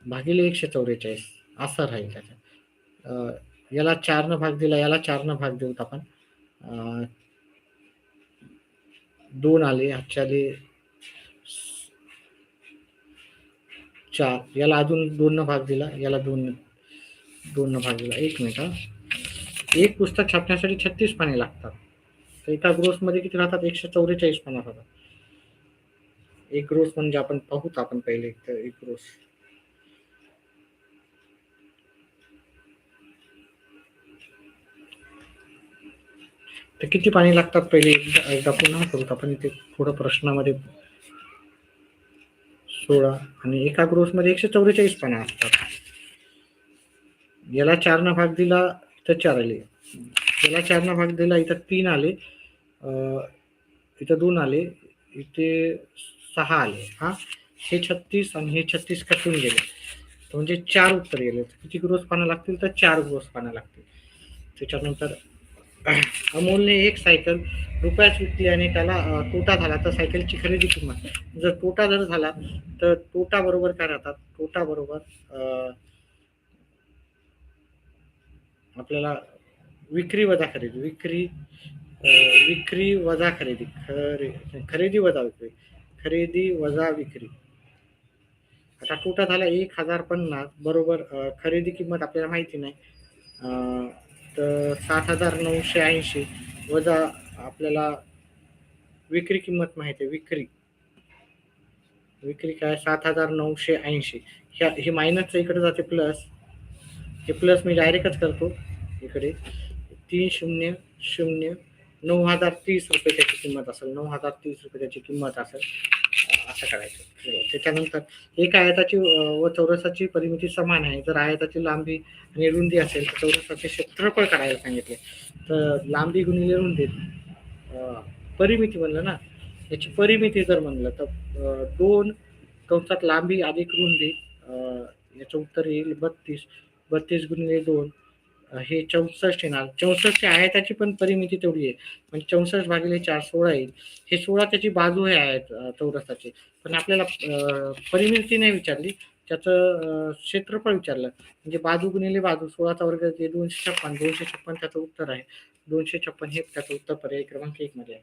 भागिले 144 असं राहील त्याच्यात. याला 4 न भाग दिला, याला 4 न भाग देऊत आपण. 2 आले, आजच्याले 4. याला अजून 2 न भाग दिला, याला 2 न भाग दिला. 1 मिनिट. एक पुस्तक छापण्यासाठी 36 पाने लागतात. तर एका ग्रोस मध्ये किती राहतात? 144 पानं राहतात. एक ग्रोस म्हणजे आपण पाहूत आपण पहिले तर एक ग्रोस. तर किती पाणी लागतात पहिले एकदा पुन्हा करूत आपण इथे थोडं प्रश्नामध्ये. 16 आणि एका ग्रोसमध्ये 144 पानं असतात. याला 4 न भाग दिला तर 4 आले. याला 4 न भाग दिला इथं 3 आले. इथं 2 आले. इथे 6 आले. हा हे 36 आणि हे 36 कटून गेले. म्हणजे 4 उत्तर गेले. किती ग्रोस पानं लागतील तर 4 ग्रोस पानं लागतील. त्याच्यानंतर अमोलने एक सायकल रुपयात विकली आणि त्याला तोटा झाला तर सायकलची खरेदी किंमत. जर तोटा जर झाला तर तोटा बरोबर काय राहतात? तोटा बरोबर आपल्याला विक्री वजा खरेदी. विक्री वजा खरेदी. खरेदी वजा विक्री. खरेदी वजा विक्री. आता तोटा झाला 1050 बरोबर खरेदी किंमत आपल्याला माहिती नाही. तर 7980 वजा आपल्याला विक्री किंमत माहिती आहे. विक्री काय 7980. हे मायनस इकडे जाते प्लस. हे प्लस मी डायरेक्टच करतो इकडे. 3000 9030 रुपये त्याची किंमत असेल. 9030 रुपये त्याची किंमत असेल. असं करायचं. त्याच्यानंतर एक आयताची व चौरसाची परिमिती समान आहे. जर आयताची लांबी आणि रुंदी असेल तर चौरसाचे क्षेत्रफळ काढायला सांगितले. तर लांबी गुणिले रुंदी परिमिती म्हणलं ना, याची परिमिती जर म्हणलं तर 2 कंसात लांबी अधिक रुंदी याचं उत्तर येईल 32. 32 गुणिले 2 हे 64 येणार. 64 आयताची पण परिमिती तेवढी आहे. म्हणजे 64 भागिले 4 16 येईल. हे 16 त्याची बाजू आहे आयत चौरसाची. पण आपल्याला परिमिती नाही विचारली, त्याचं क्षेत्रफळ विचारलं. म्हणजे बाजू गुणिले बाजू 16चा वर्ग 256. 256 त्याचं उत्तर आहे. 256 हे त्याचं उत्तर पर्याय क्रमांक 1 मध्ये आहे.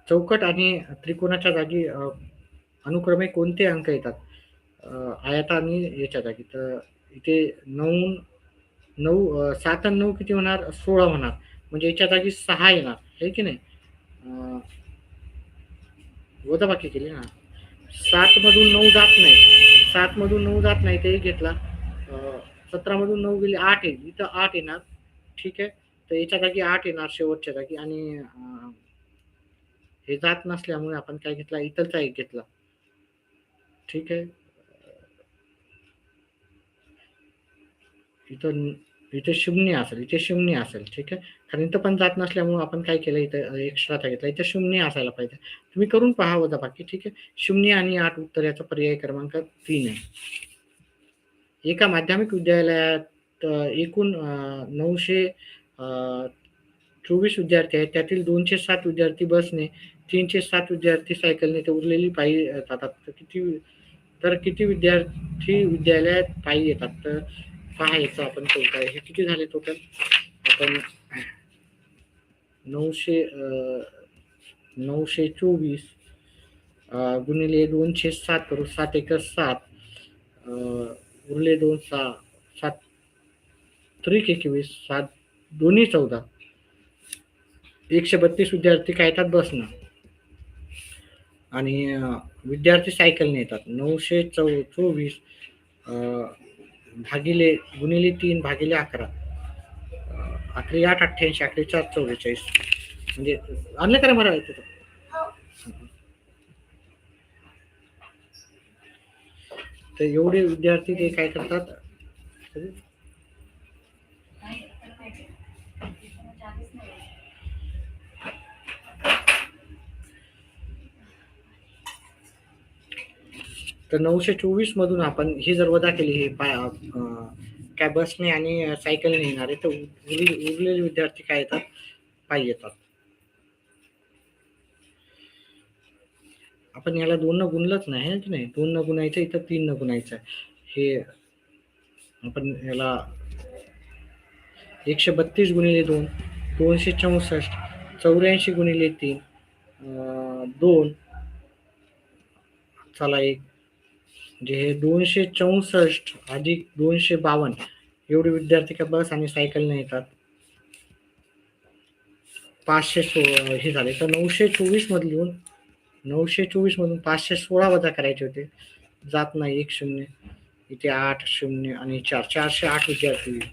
चौकट आणि त्रिकोणाच्या जागी अनुक्रमे कोणते अंक येतात? आयता आणि याच्या जागी. तर इथे 7 आणि 9 किती होणार? 16 होणार. म्हणजे याच्या जागी 6 येणार आहे की नाही. वजाबाकी केली ना. 7 मधून 9 जात नाही. 7 मधून 9 जात नाही ते घेतला. 17 मधून 9 गेले 8 येईल. इथं 8 येणार. ठीक आहे. तर याच्या जागी 8 येणार शेवटच्या जागी. आणि हे जात नसल्यामुळे आपण काय घेतला? इथलचा एक घेतला. ठीक आहे. इथे 0 असेल. इथे 0 असेल. ठीक आहे. कारण इथं पण जात नसल्यामुळे आपण काय केलं? इथं एक्स्ट्राचा घेतला. इथे 0 असायला पाहिजे. तुम्ही करून पहा वजाबाकी. ठीक आहे. 0 आणि 8 उत्तर याचा पर्याय क्रमांक 3 आहे. एका माध्यमिक विद्यालयात एकूण 924 विद्यार्थी आहेत. त्यातील 207 विद्यार्थी बसने, 307 विद्यार्थी सायकलने तर उरलेली पायी जातात. तर किती विद्यार्थी विद्यालयात पायी येतात? तर पाहायचं आपण टोटल. हे किती झाले टोटल? आपण 924 गुणिले 207 करू. 7 एक 7 उरले 2 6 7 त्रिक 21 7 दोन्ही 14. 132 विद्यार्थी काय येतात? बसनं. आणि विद्यार्थी सायकलने येतात. 924 भागिले गुणिले 3 भागिले 11. 11 8 88 11 4 44. म्हणजे आणलं करा मला येतं. तर एवढे विद्यार्थी ते काय करतात? तर 924 मधून आपण ही जर वजा केली हे काय बसने आणि सायकलने येणार आहे तर उरलेले विद्यार्थी काय येतात? पायी येतात. आपण याला 2 न गुणलंच नाही की नाही. 2 न गुणायचं, इथं 3 न गुणायचं. हे आपण याला 132 गुणिले 2 264. 84 गुणिले 3 2 चला 1. म्हणजे हे 264 अधिक 252 एवढे विद्यार्थी का बस आणि सायकलने येतात. 516 हे झाले. तर 924 मधून 924 मधून 516 वजा करायचे होते, जात नाही. 1 शून्य, इथे 8 शून्य आणि 4, 408 विद्यार्थी येईल.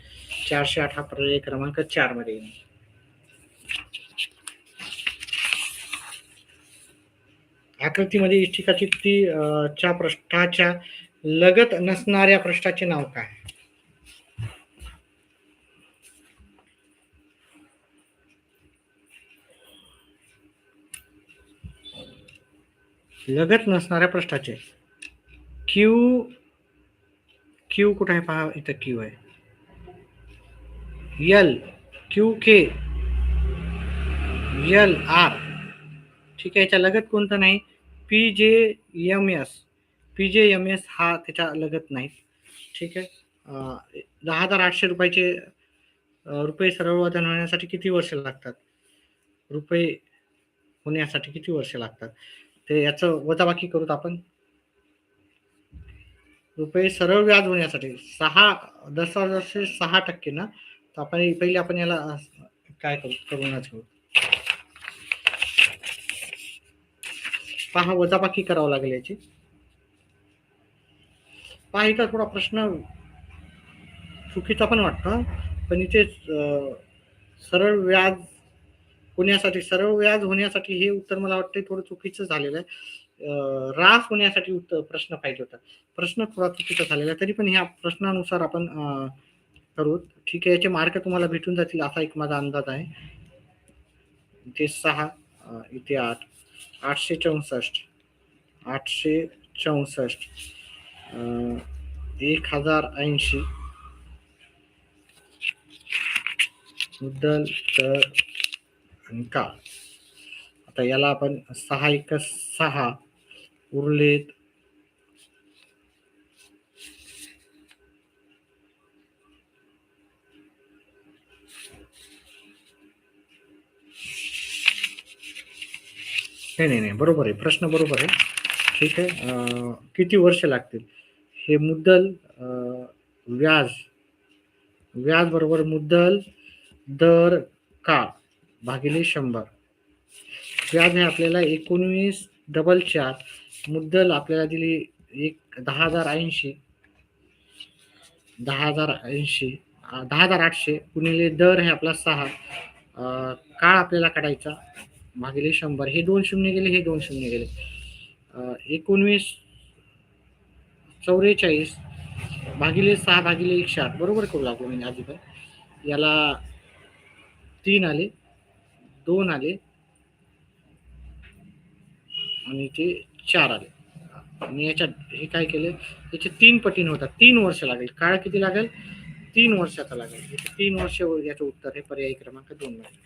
408 हा पर्याय क्रमांक 4 मध्ये येईल. आकृतीमध्ये इष्टिकाचित्ती च्या पृष्ठाच्या लगत नसणाऱ्या पृष्ठाचे नाव काय? लगत नसणाऱ्या पृष्ठाचे क्यू कुठे आहे पहा, इथं क्यू आहे. एल, क्यू के, एल आर, ठीक आहे. याच्या लगत कोणतं नाही? PJMS हा त्याच्या लगत नाही. ठीक आहे. 10,800 रुपये सरळ वजन होण्यासाठी किती वर्ष लागतात? रुपये होण्यासाठी किती वर्ष लागतात? ते याचं वजाबाकी करूत आपण. रुपये सरळ व्याज होण्यासाठी 6% ना. तर आपण पहिले आपण याला काय करूनच घेऊ. पहा, वजाबाकी करावं लागेल याची. पहा, इथं थोडा प्रश्न चुकीचा पण वाटतो, पण इथे सरळ व्याज होण्यासाठी हे उत्तर मला वाटतं थोडं चुकीचं झालेलं आहे. रास होण्यासाठी उत्तर प्रश्न पाहिजे होता. प्रश्न थोडा चुकीचा झालेला आहे, तरी पण ह्या प्रश्नानुसार आपण करू. ठीक आहे. याचे मार्क तुम्हाला भेटून जातील असा एक माझा अंदाज आहे. इथे 6, इथे 8, 864, 1080 मुद्दल तर आणि काळ. आता याला आपण 6 × 6 उरलेत नाही, बरोबर आहे. प्रश्न बरोबर आहे. ठीक आहे. किती वर्ष लागतील? हे मुद्दल व्याज बरोबर मुद्दल दर काळ भागिले 100. व्याज हे आपल्याला 19,444, मुद्दल आपल्याला दिली 10,080, 10,800 गुणिले दर आहे आपला 6, काळ आपल्याला काढायचा भागिले 100. हे 2 शून्य गेले, हे 2 शून्य गेले. 1944 भागिले 6 भागिले 108 बरोबर करू लागलो म्हणजे आधी पण. याला 3 आले, 2 आले आणि ते 4 आले. आणि याच्यात हे काय केले, याचे 3 पटीने होतात. 3 वर्ष लागेल. काळ किती लागेल? 3 वर्षाचा लागेल. 3 वर्ष याचं उत्तर हे पर्याय क्रमांक 2 मध्ये.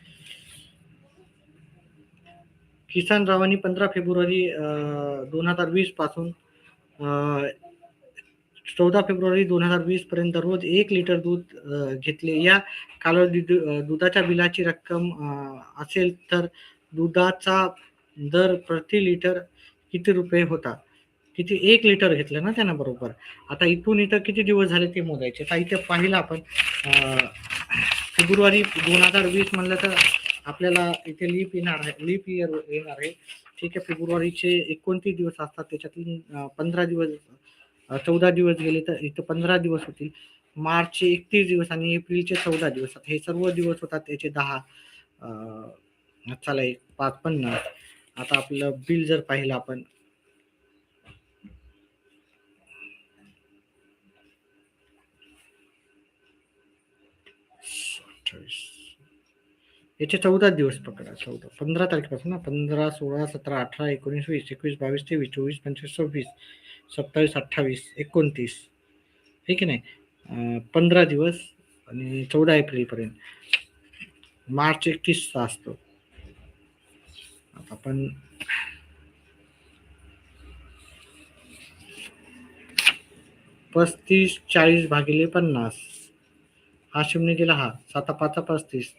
किसन रावांनी 15 फेब्रुवारी 2020 पासून 14 फेब्रुवारी 2020 पर्यंत रोज 1 लिटर दूध घेतले. या कालावधीत दुधाच्या बिलाची रक्कम असेल तर दुधाचा दर प्रति लिटर किती रुपये होता? किती? 1 लिटर घेतलं ना त्यानं, बरोबर. आता इथून इथं किती दिवस झाले ते मोजायचे. आता इथे पाहिलं आपण फेब्रुवारी 2020 म्हणलं तर आपल्याला इथे लीप इयर येणार आहे. ठीक आहे. फेब्रुवारीचे 29 दिवस असतात, त्याच्यातून 15 दिवस 14 दिवस गेले तर इथं 15 दिवस होतील. मार्चचे 31 दिवस आणि एप्रिलचे 14 दिवस. हे सर्व दिवस होतात त्याचे 10. चला 550. आता आपलं बिल जर पाहिलं आपण, याचे 14 दिवस पकडा. 15 तारखेपासून ना, 15, 16, 17, 18, 19, 20, 21, 22, 23, 24, 25, 26, 27, 28, 29, हे की नाही. 15 दिवस आणि 14 एप्रिलपर्यंत. मार्च 31 असतो. आता आपण 35, 40 भागिले 50. हा शून्य गेला, हा 7 5 35.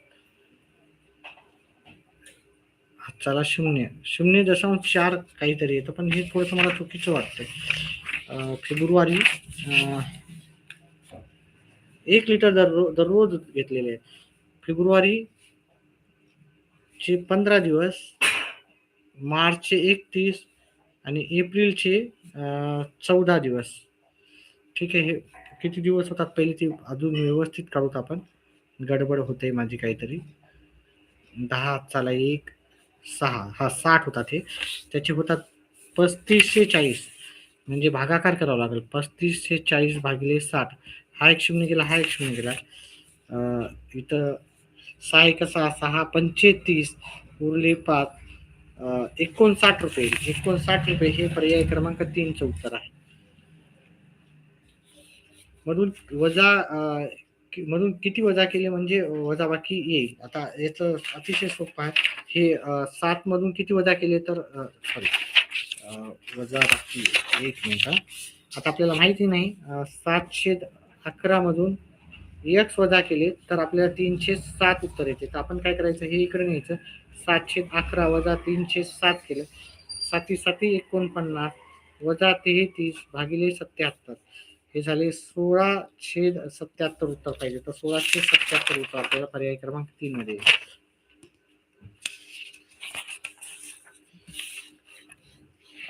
चला 0.4 काहीतरी येतं, पण हे थोडंसं मला चुकीचं वाटतंय. फेब्रुवारी 1 लिटर दररोज घेतलेले आहे. फेब्रुवारी चे 15 दिवस मार्चचे 31 आणि एप्रिलचे 14 दिवस. ठीक आहे. हे किती दिवस होतात पहिले ते अजून व्यवस्थित काढूत आपण. गडबड होते माझी काहीतरी. 10 चाला 1 6 हा 60 होतात हे. त्याचे होतात 3540 म्हणजे भागाकार करावा लागेल. 3540 भागिले 60. हा एक शून्य गेला, हा एक शून्य गेला. इथं 6 एका 6 6 35 उरले 5 ₹59. ₹59 हे पर्याय क्रमांक 3चं उत्तर आहे. मधून वजा मधून किती वजा केले म्हणजे वजाबाकी येईल. आता याचं अतिशय सोपं आहे. हे 7 मधून किती वजा केले तर सॉरी वजाबाकी 1 मिनिट हां. आता आपल्याला माहिती नाही 711 मधून x वजा केले तर आपल्याला 307 उत्तर येते. तर आपण काय करायचं हे इकडे न्यायचं. 711 वजा 307 केलं. 7 7 49 वजा 33 भागिले 77 हे झाले 1677 उत्तर पाहिजे. तर 1677 उत्तर आपल्याला पर्याय क्रमांक 3 मध्ये येईल.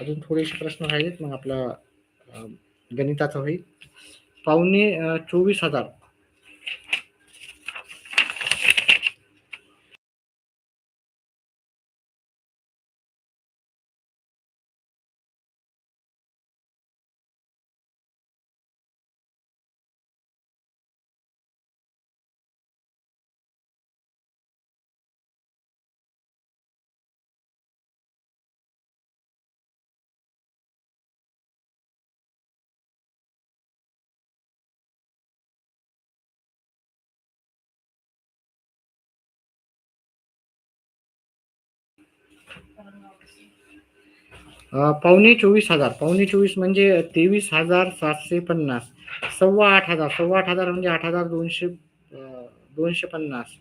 अजून थोडेसे प्रश्न राहिलेत मग आपला गणिताचा होईल. 24,000 ₹24,000 म्हणजे 23,750 8,500 8,500 म्हणजे 8,200 250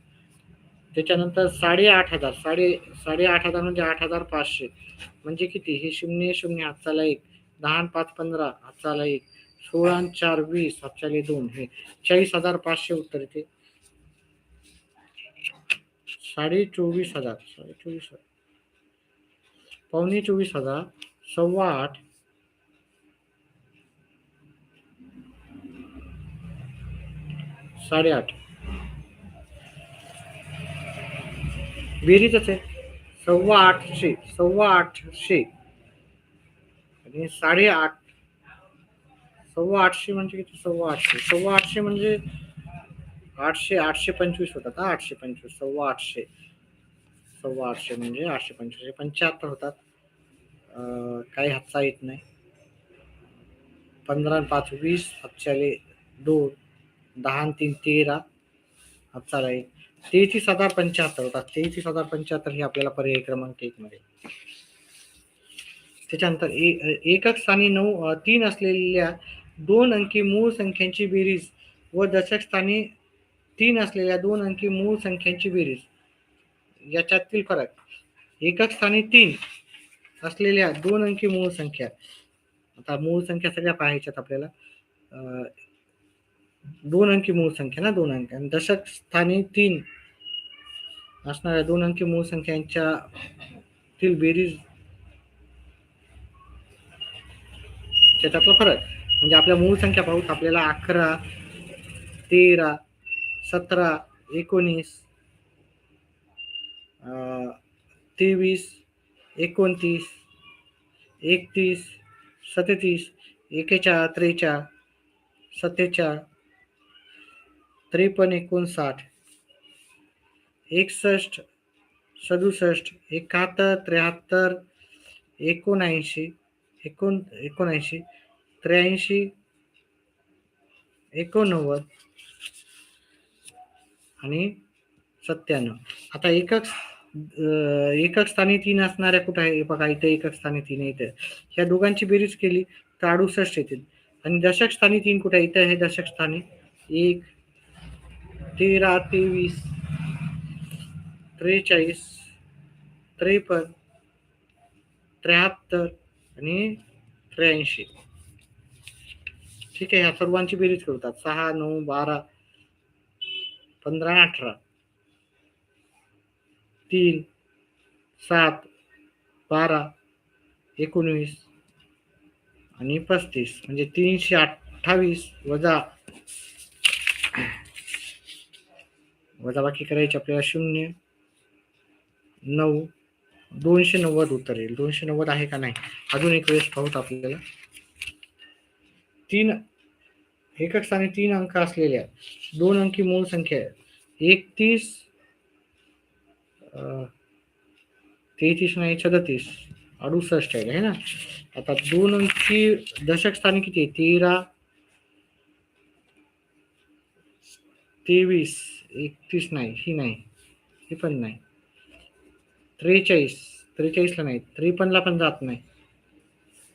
त्याच्यानंतर 8,500 8,500 म्हणजे 8,500 म्हणजे किती हे शून्य शून्य हातचाला 1 10 5 15 हातचाला 1 16 4 20 हातचाले 2 हे 40,500 उत्तर येते. 24,500 24,000 24,000 8,500 8,500 बेरीजच आहे. 8,500 8,500 आणि 8,500 8,500 म्हणजे किती 8,500 8,500 म्हणजे 800 825 होतात. 825 8,500 8,500 म्हणजे 825 75 होतात. काही हातचा येत नाही. 15 5 20 हातच्याले 2 10 3 13 हातचाला 1 33,075 होतात. 33,075 हे आपल्याला पर्याय क्रमांक 1 मध्ये. त्याच्यानंतर एकक स्थानी 3 असलेल्या 2 अंकी मूळ संख्यांची बेरीज व दशक स्थानी 3 असलेल्या 2 अंकी मूळ संख्यांची बेरीज याच्यातील फरक. एकक स्थानी 3 असलेल्या 2 अंकी मूळ संख्या. आता मूळ संख्या सगळ्या पाहायच्यात आपल्याला. 2 अंकी मूळ संख्या ना 2 अंक आणि दशक स्थानी 3 असणाऱ्या 2 अंकी मूळ संख्यांच्यातील बेरीज त्याच्यातला फरक म्हणजे आपल्या मूळ संख्या पाहू आपल्याला 11 13 17 19 23 29 31 37 41 43 47 53 59 61 67 71 73 79 79 83 89 आणि 97. आता एकक स्थानी 3 असणाऱ्या कुठं आहे बघा इथे एकक स्थानी 3 आहे. इथे ह्या दोघांची बेरीज केली तर 68 येतील आणि दशक स्थानी 3 कुठे आहे इथे आहे दशक स्थानी 1 13 23 43 53 73 आणि 83. ठीक आहे. ह्या सर्वांची बेरीज करतात 6 9 12 15 18 3 7 12, 19 आणि 35 म्हणजे 328 वजाबाकी करायची आपल्याला. 0, 9, 290 उत्तर येईल. 290 आहे का नाही अजून एक वेळेस पाहूत आपल्याला. 3 एकक स्थानी 3 अंक असलेल्या 2 अंकी मूळ संख्या 31, 33 नाही 37, 68 आहे ना. आता 2 अंकी दशक स्थानी किती आहे? 13, 23, 31 नाही, ही नाही, ही पण नाही. 43, 43 ला नाही, 53 ला पण जात नाही,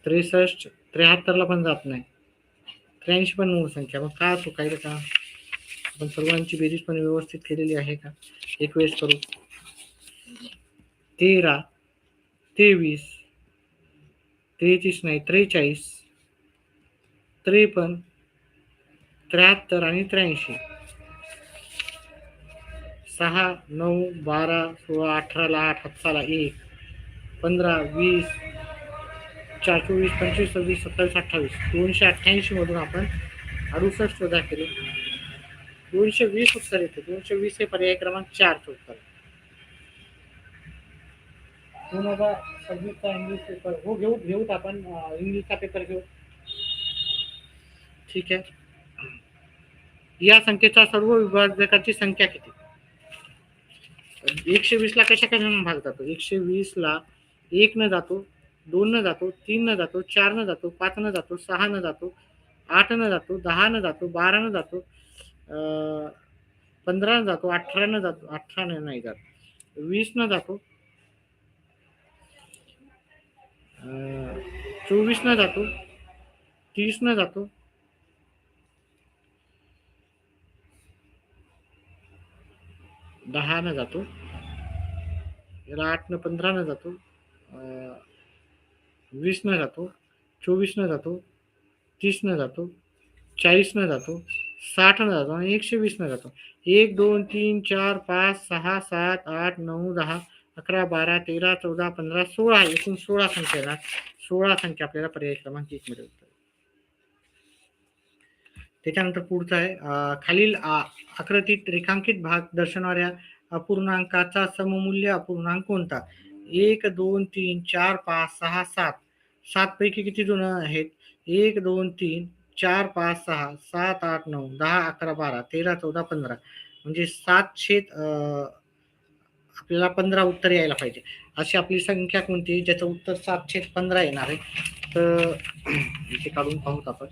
63, 73 ला पण जात नाही, 83 पण मूळ संख्या. मग का चुकायचं का? आपण सर्वांची बेरीज पण व्यवस्थित केलेली आहे का? एक वेळेस करू. 13, 23, 33 नाही, 43, 53, 73 आणि 83. 6, 9, 12, 16, 18 ला 8, 7 ला 1, 15, 20, 4, 24, 25, 26, 27, 28. 288 मधून आपण 68 वजा केले, 220 उत्तर येते. 220 हे पर्याय क्रमांक 4 उत्तर. 2026चा इंग्लिश पेपर हो घेऊत आपण. इंग्लिशचा पेपर घेऊ. ठीक आहे. या संख्येचा सर्व विभाजकांची संख्या किती? 120 ला कशा भाग जातो? 120 ला 1 न जातो, 2 न जातो, 3 न जातो, 4 न जातो, 5 न जातो, 6 न जातो, 8 न जातो, 10 न जातो, 12 न जातो, 15 न जातो, 18 न जातो, 18 न नाही जात, 20 न जातो, 24 न जातो, 30 न जातो, 10 न जातो, याला 8 न 15 न जातो, 20 न जातो, 24 न जातो, 30 न जातो, 40 न जातो, 60 न जातो आणि 120 न जातो. 1, 2, 3, 4, 5, 6, 7, 8, 9, 10, 11, 12, 13, 14, 15, 16 एकूण 16 संख्या येणार. 16 संख्या आपल्याला पर्याय क्रमांक 1 मध्ये उत्तर. त्याच्यानंतर पुढचं आहे खालील आकृतीत रेखांकित भाग दर्शवणाऱ्या अपूर्णांकाचा सममूल्य अपूर्णांक कोणता? 1, 2, 3, 4, 5, 6, 7. 7 पैकी किती जण आहेत? 1, 2, 3, 4, 5, 6, 7, 8, 9, 10, 11, 12, 13, 14, 15 म्हणजे 7 आपल्याला 15 उत्तर यायला पाहिजे. अशी आपली संख्या कोणती ज्याचं उत्तर 7/15 येणार आहे? तर इथे काढून पाहूत आपण.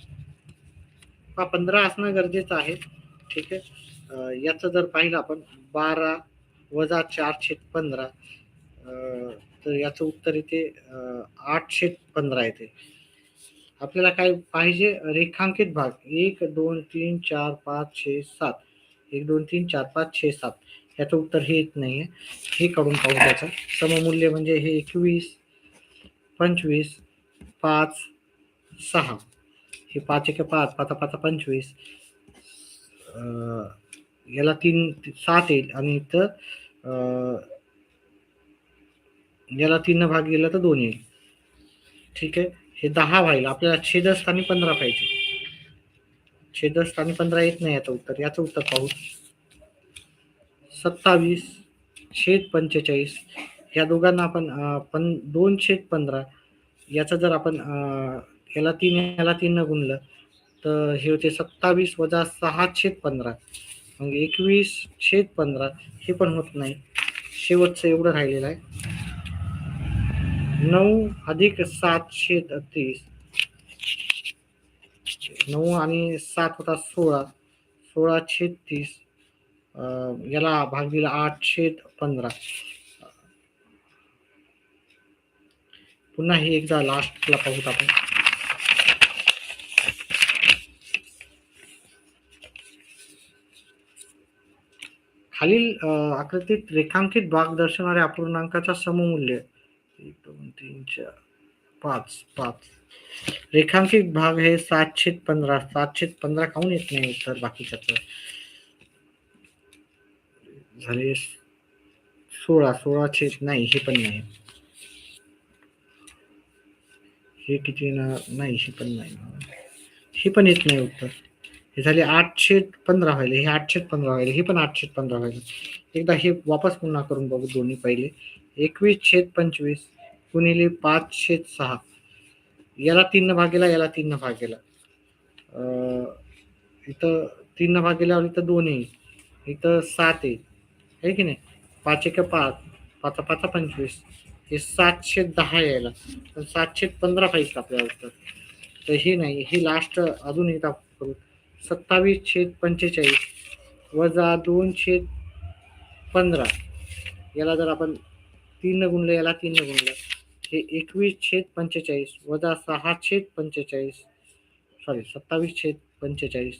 15 असणं गरजेचं आहे. ठीक आहे. याचं जर पाहिलं आपण 12 वजा 4/15 तर याचं उत्तर इथे 8/15 येते. आपल्याला काय पाहिजे? रेखांकित भाग 1, 2, 3, 4, 5, 6, 7. 1, 2, 3, 4, 5, 6, 7. याचं उत्तर हे येत नाहीये. हे काढून पाहू. त्याचं सममूल्य म्हणजे हे 21, 25, 5, 6. हे 5 1 5, 5 5 25. याला 3 7 येईल आणि इथं याला 3 भाग गेला तर 2 येईल. ठीक आहे. हे 10 व्हायला आपल्याला छेदस्थानी 15 पाहिजे. छेदस्थानी 15 येत नाही याचं उत्तर. याचं उत्तर पाहू. 27/45 या दोघांना आपण 2/15 याचा जर आपण याला 3 न गुणलं तर हे होते 27 वजा 6/15 मग 21/15. हे पण होत नाही. शेवटचं एवढं राहिलेलं आहे. 9 अधिक 7/30. 9 आणि 7 होता 16. 16/30 याला भाग दिला 8/15. पुन्हा हे एकदा लास्टला पाहूत आपण. खालील आकृतीत रेखांकित भाग दर्शवणाऱ्या अपूर्णांकाचा सममूल्य 1, 2, 3, 4, 5, 5. रेखांकित भाग हे 7/15. 7/15 काऊन येत नाही उत्तर बाकीच्याच? झाले 16. 16 नाही, हे पण नाही. हे किती येणार नाही, ही पण नाही, ही पण येत नाही उत्तर. हे झाले 815 व्हायले, हे 815 व्हायले, हे पण 815 व्हायले. एकदा हे वापस पुन्हा करून बघू दोन्ही पहिले. 21/25 गुणिले 5/6. याला 3 न भाग गेला, याला 3 न भाग गेला. इथं 3 न भाग गेल्यावर इथं 2 येईल, इथं 7 येईल, आहे की नाही. 5 एक 5, 5 5 25, हे 710 यायला, तर 715 पाहिजे आपल्याला उत्तर. तर हे नाही, हे लास्ट अजून एकदा करू. 27/45 वजा 2/15. याला जर आपण 3 गुणलं, याला 3 गुणलं, हे 21/45 वजा 6/45, सॉरी 27/45.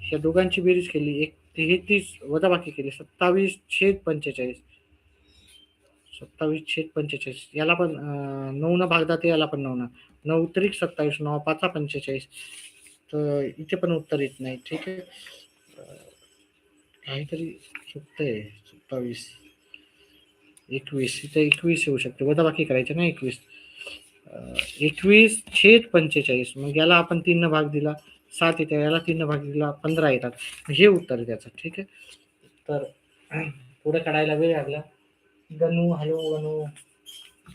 ह्या दोघांची बेरीज केली, एक 33 वजा बाकी केली, 27/45. 27/45 याला पण 9 न भाग जाते, याला पण 9 न, 9 त्रिक 27, 9 5 45. तर इथे पण उत्तर येत नाही. ठीक आहे, काहीतरी चुकतंय. 27 21, इथे 21 येऊ शकते, वजा बाकी करायचे ना. 21/45. मग याला आपण 3 न भाग दिला, 7 येते, याला 3 न भाग दिला, 15 येतात. हे उत्तर आहे त्याचं. ठीक आहे, तर पुढे काढायला वेळ लागला. गणू, हॅलो गणू.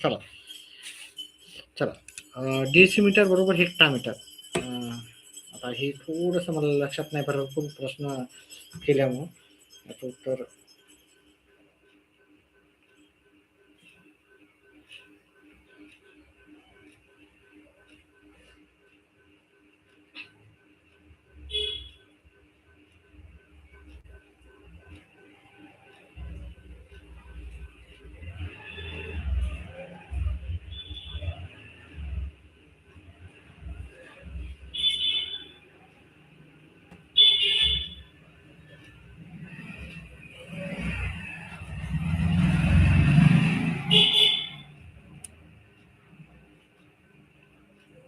चला चला, डेसिमीटर बरोबर हेक्टामीटर. आता हे थोडंसं मला लक्षात नाही, भरपूर प्रश्न केल्यामुळं आता उत्तर.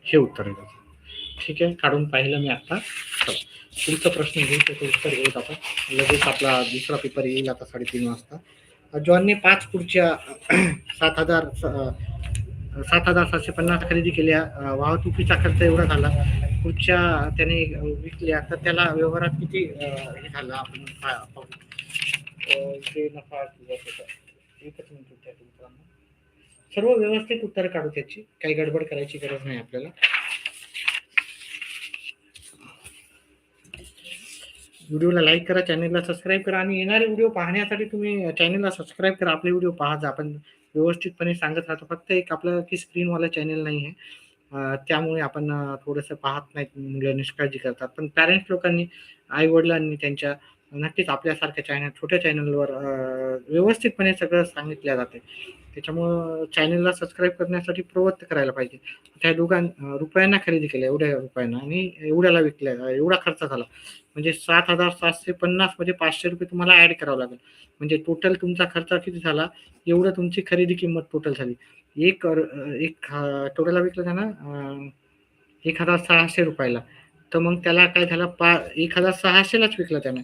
हे उत्तर आहे त्याचं. ठीक आहे, काढून पाहिलं मी आता. पुढचा प्रश्न घेऊ, त्याचं उत्तर घेऊत आपण. लगेच आपला दुसरा पेपर येईल आता 3:30 वाजता. जॉनने 5 खुर्च्या 7,750 खरेदी केल्या. वाहतुकीचा खर्च एवढा झाला. खुर्च्या त्याने विकल्या, तर त्याला व्यवहारात किती हे झालं आपण पाहू. ते नफा एकच मिनिट त्या मित्रांनो. सर्व व्यवस्थित उत्तर काढू त्याची, काही गडबड करायची गरज नाही आपल्याला. व्हिडिओला लाईक करा, चॅनलला सबस्क्राईब करा, आणि येणारे व्हिडिओ पाहण्यासाठी तुम्ही चॅनलला सबस्क्राईब करा. आपले व्हिडिओ पाहा, आपण व्यवस्थितपणे सांगत राहतो. फक्त एक आपलं की स्क्रीनवाला चॅनल नाही आहे, त्यामुळे आपण थोडंसं पाहत नाहीत, मुलं निष्काळजी करतात. पण पॅरेंट्स लोकांनी, आई वडिलांनी त्यांच्या नक्कीच आपल्यासारख्या छोट्या चॅनलवर व्यवस्थितपणे सगळं सांगितलं जाते. त्याच्यामुळं चॅनलला सबस्क्राईब करण्यासाठी प्रवृत्त करायला पाहिजे. त्या रुपयांना खरेदी केल्या, एवढ्या रुपयांना, आणि एवढ्याला विकल्या, एवढा खर्च झाला. म्हणजे 7,750 मध्ये 500 रुपये तुम्हाला ऍड करावं लागेल. म्हणजे टोटल तुमचा खर्च किती झाला, एवढं तुमची खरेदी किंमत टोटल झाली. एक टोटलला विकलं त्यानं 1,600 रुपयाला. तर मग त्याला काय झालं, 1,600लाच विकलं त्यानं.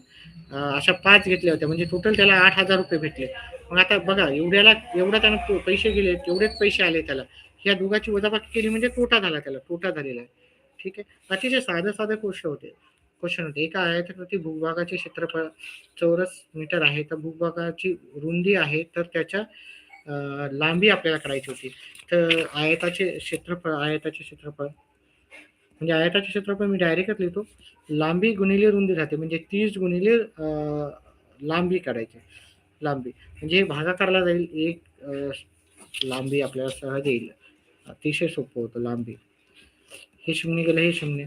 अशा 5 घेतल्या होत्या, म्हणजे टोटल त्याला 8,000 रुपये भेटले. मग आता बघा, एवढा त्यानं पैसे गेले, तेवढेच पैसे आले त्याला. ह्या दोघांची वजाबाकी केली म्हणजे तोटा झाला, त्याला तोटा झालेला आहे. ठीक आहे, अतिशय साधे क्वेश्चन होते. एका आयताकृती भूभागाचे क्षेत्रफळ चौरस मीटर आहे, तर भूभागाची रुंदी आहे, तर त्याच्या लांबी आपल्याला करायची होती. तर आयताचे क्षेत्रफळ म्हणजे आयताचे क्षेत्रफळ मी डायरेक्टच लिहितो. लांबी गुणिले रुंदी राहते, म्हणजे 30 गुणिले लांबी काढायची. लांबी म्हणजे भागाकारला जाईल. लांबी आपल्याला सहज येईल, अतिशय सोपं होतं. लांबी हे 0 गेलं, हे 0,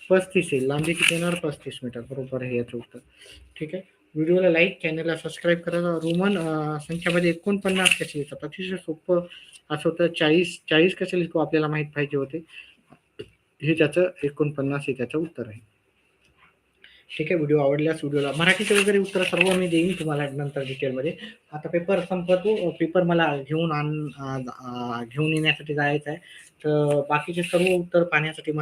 35 येईल. लांबी किती येणार, 35 मीटर. बरोबर आहे याचं उत्तर. ठीक आहे, व्हिडिओला लाईक, चॅनलला सबस्क्राईब करा. रोमन संख्यामध्ये 49 कसे लिहितात, अतिशय सोपं असं होतं. 40 कसे लिहितो आपल्याला माहित पाहिजे होते. हे त्याचं 49 हे त्याचं उत्तर आहे. ठीक आहे, व्हिडिओ आवडल्यास व्हिडिओला मराठीचे वगैरे उत्तर सर्व मी देईन तुम्हाला नंतर डिटेलमध्ये. आता पेपर संपतो, पेपर मला घेऊन येण्यासाठी जायचं आहे. तर बाकीचे सर्व उत्तर पाहण्यासाठी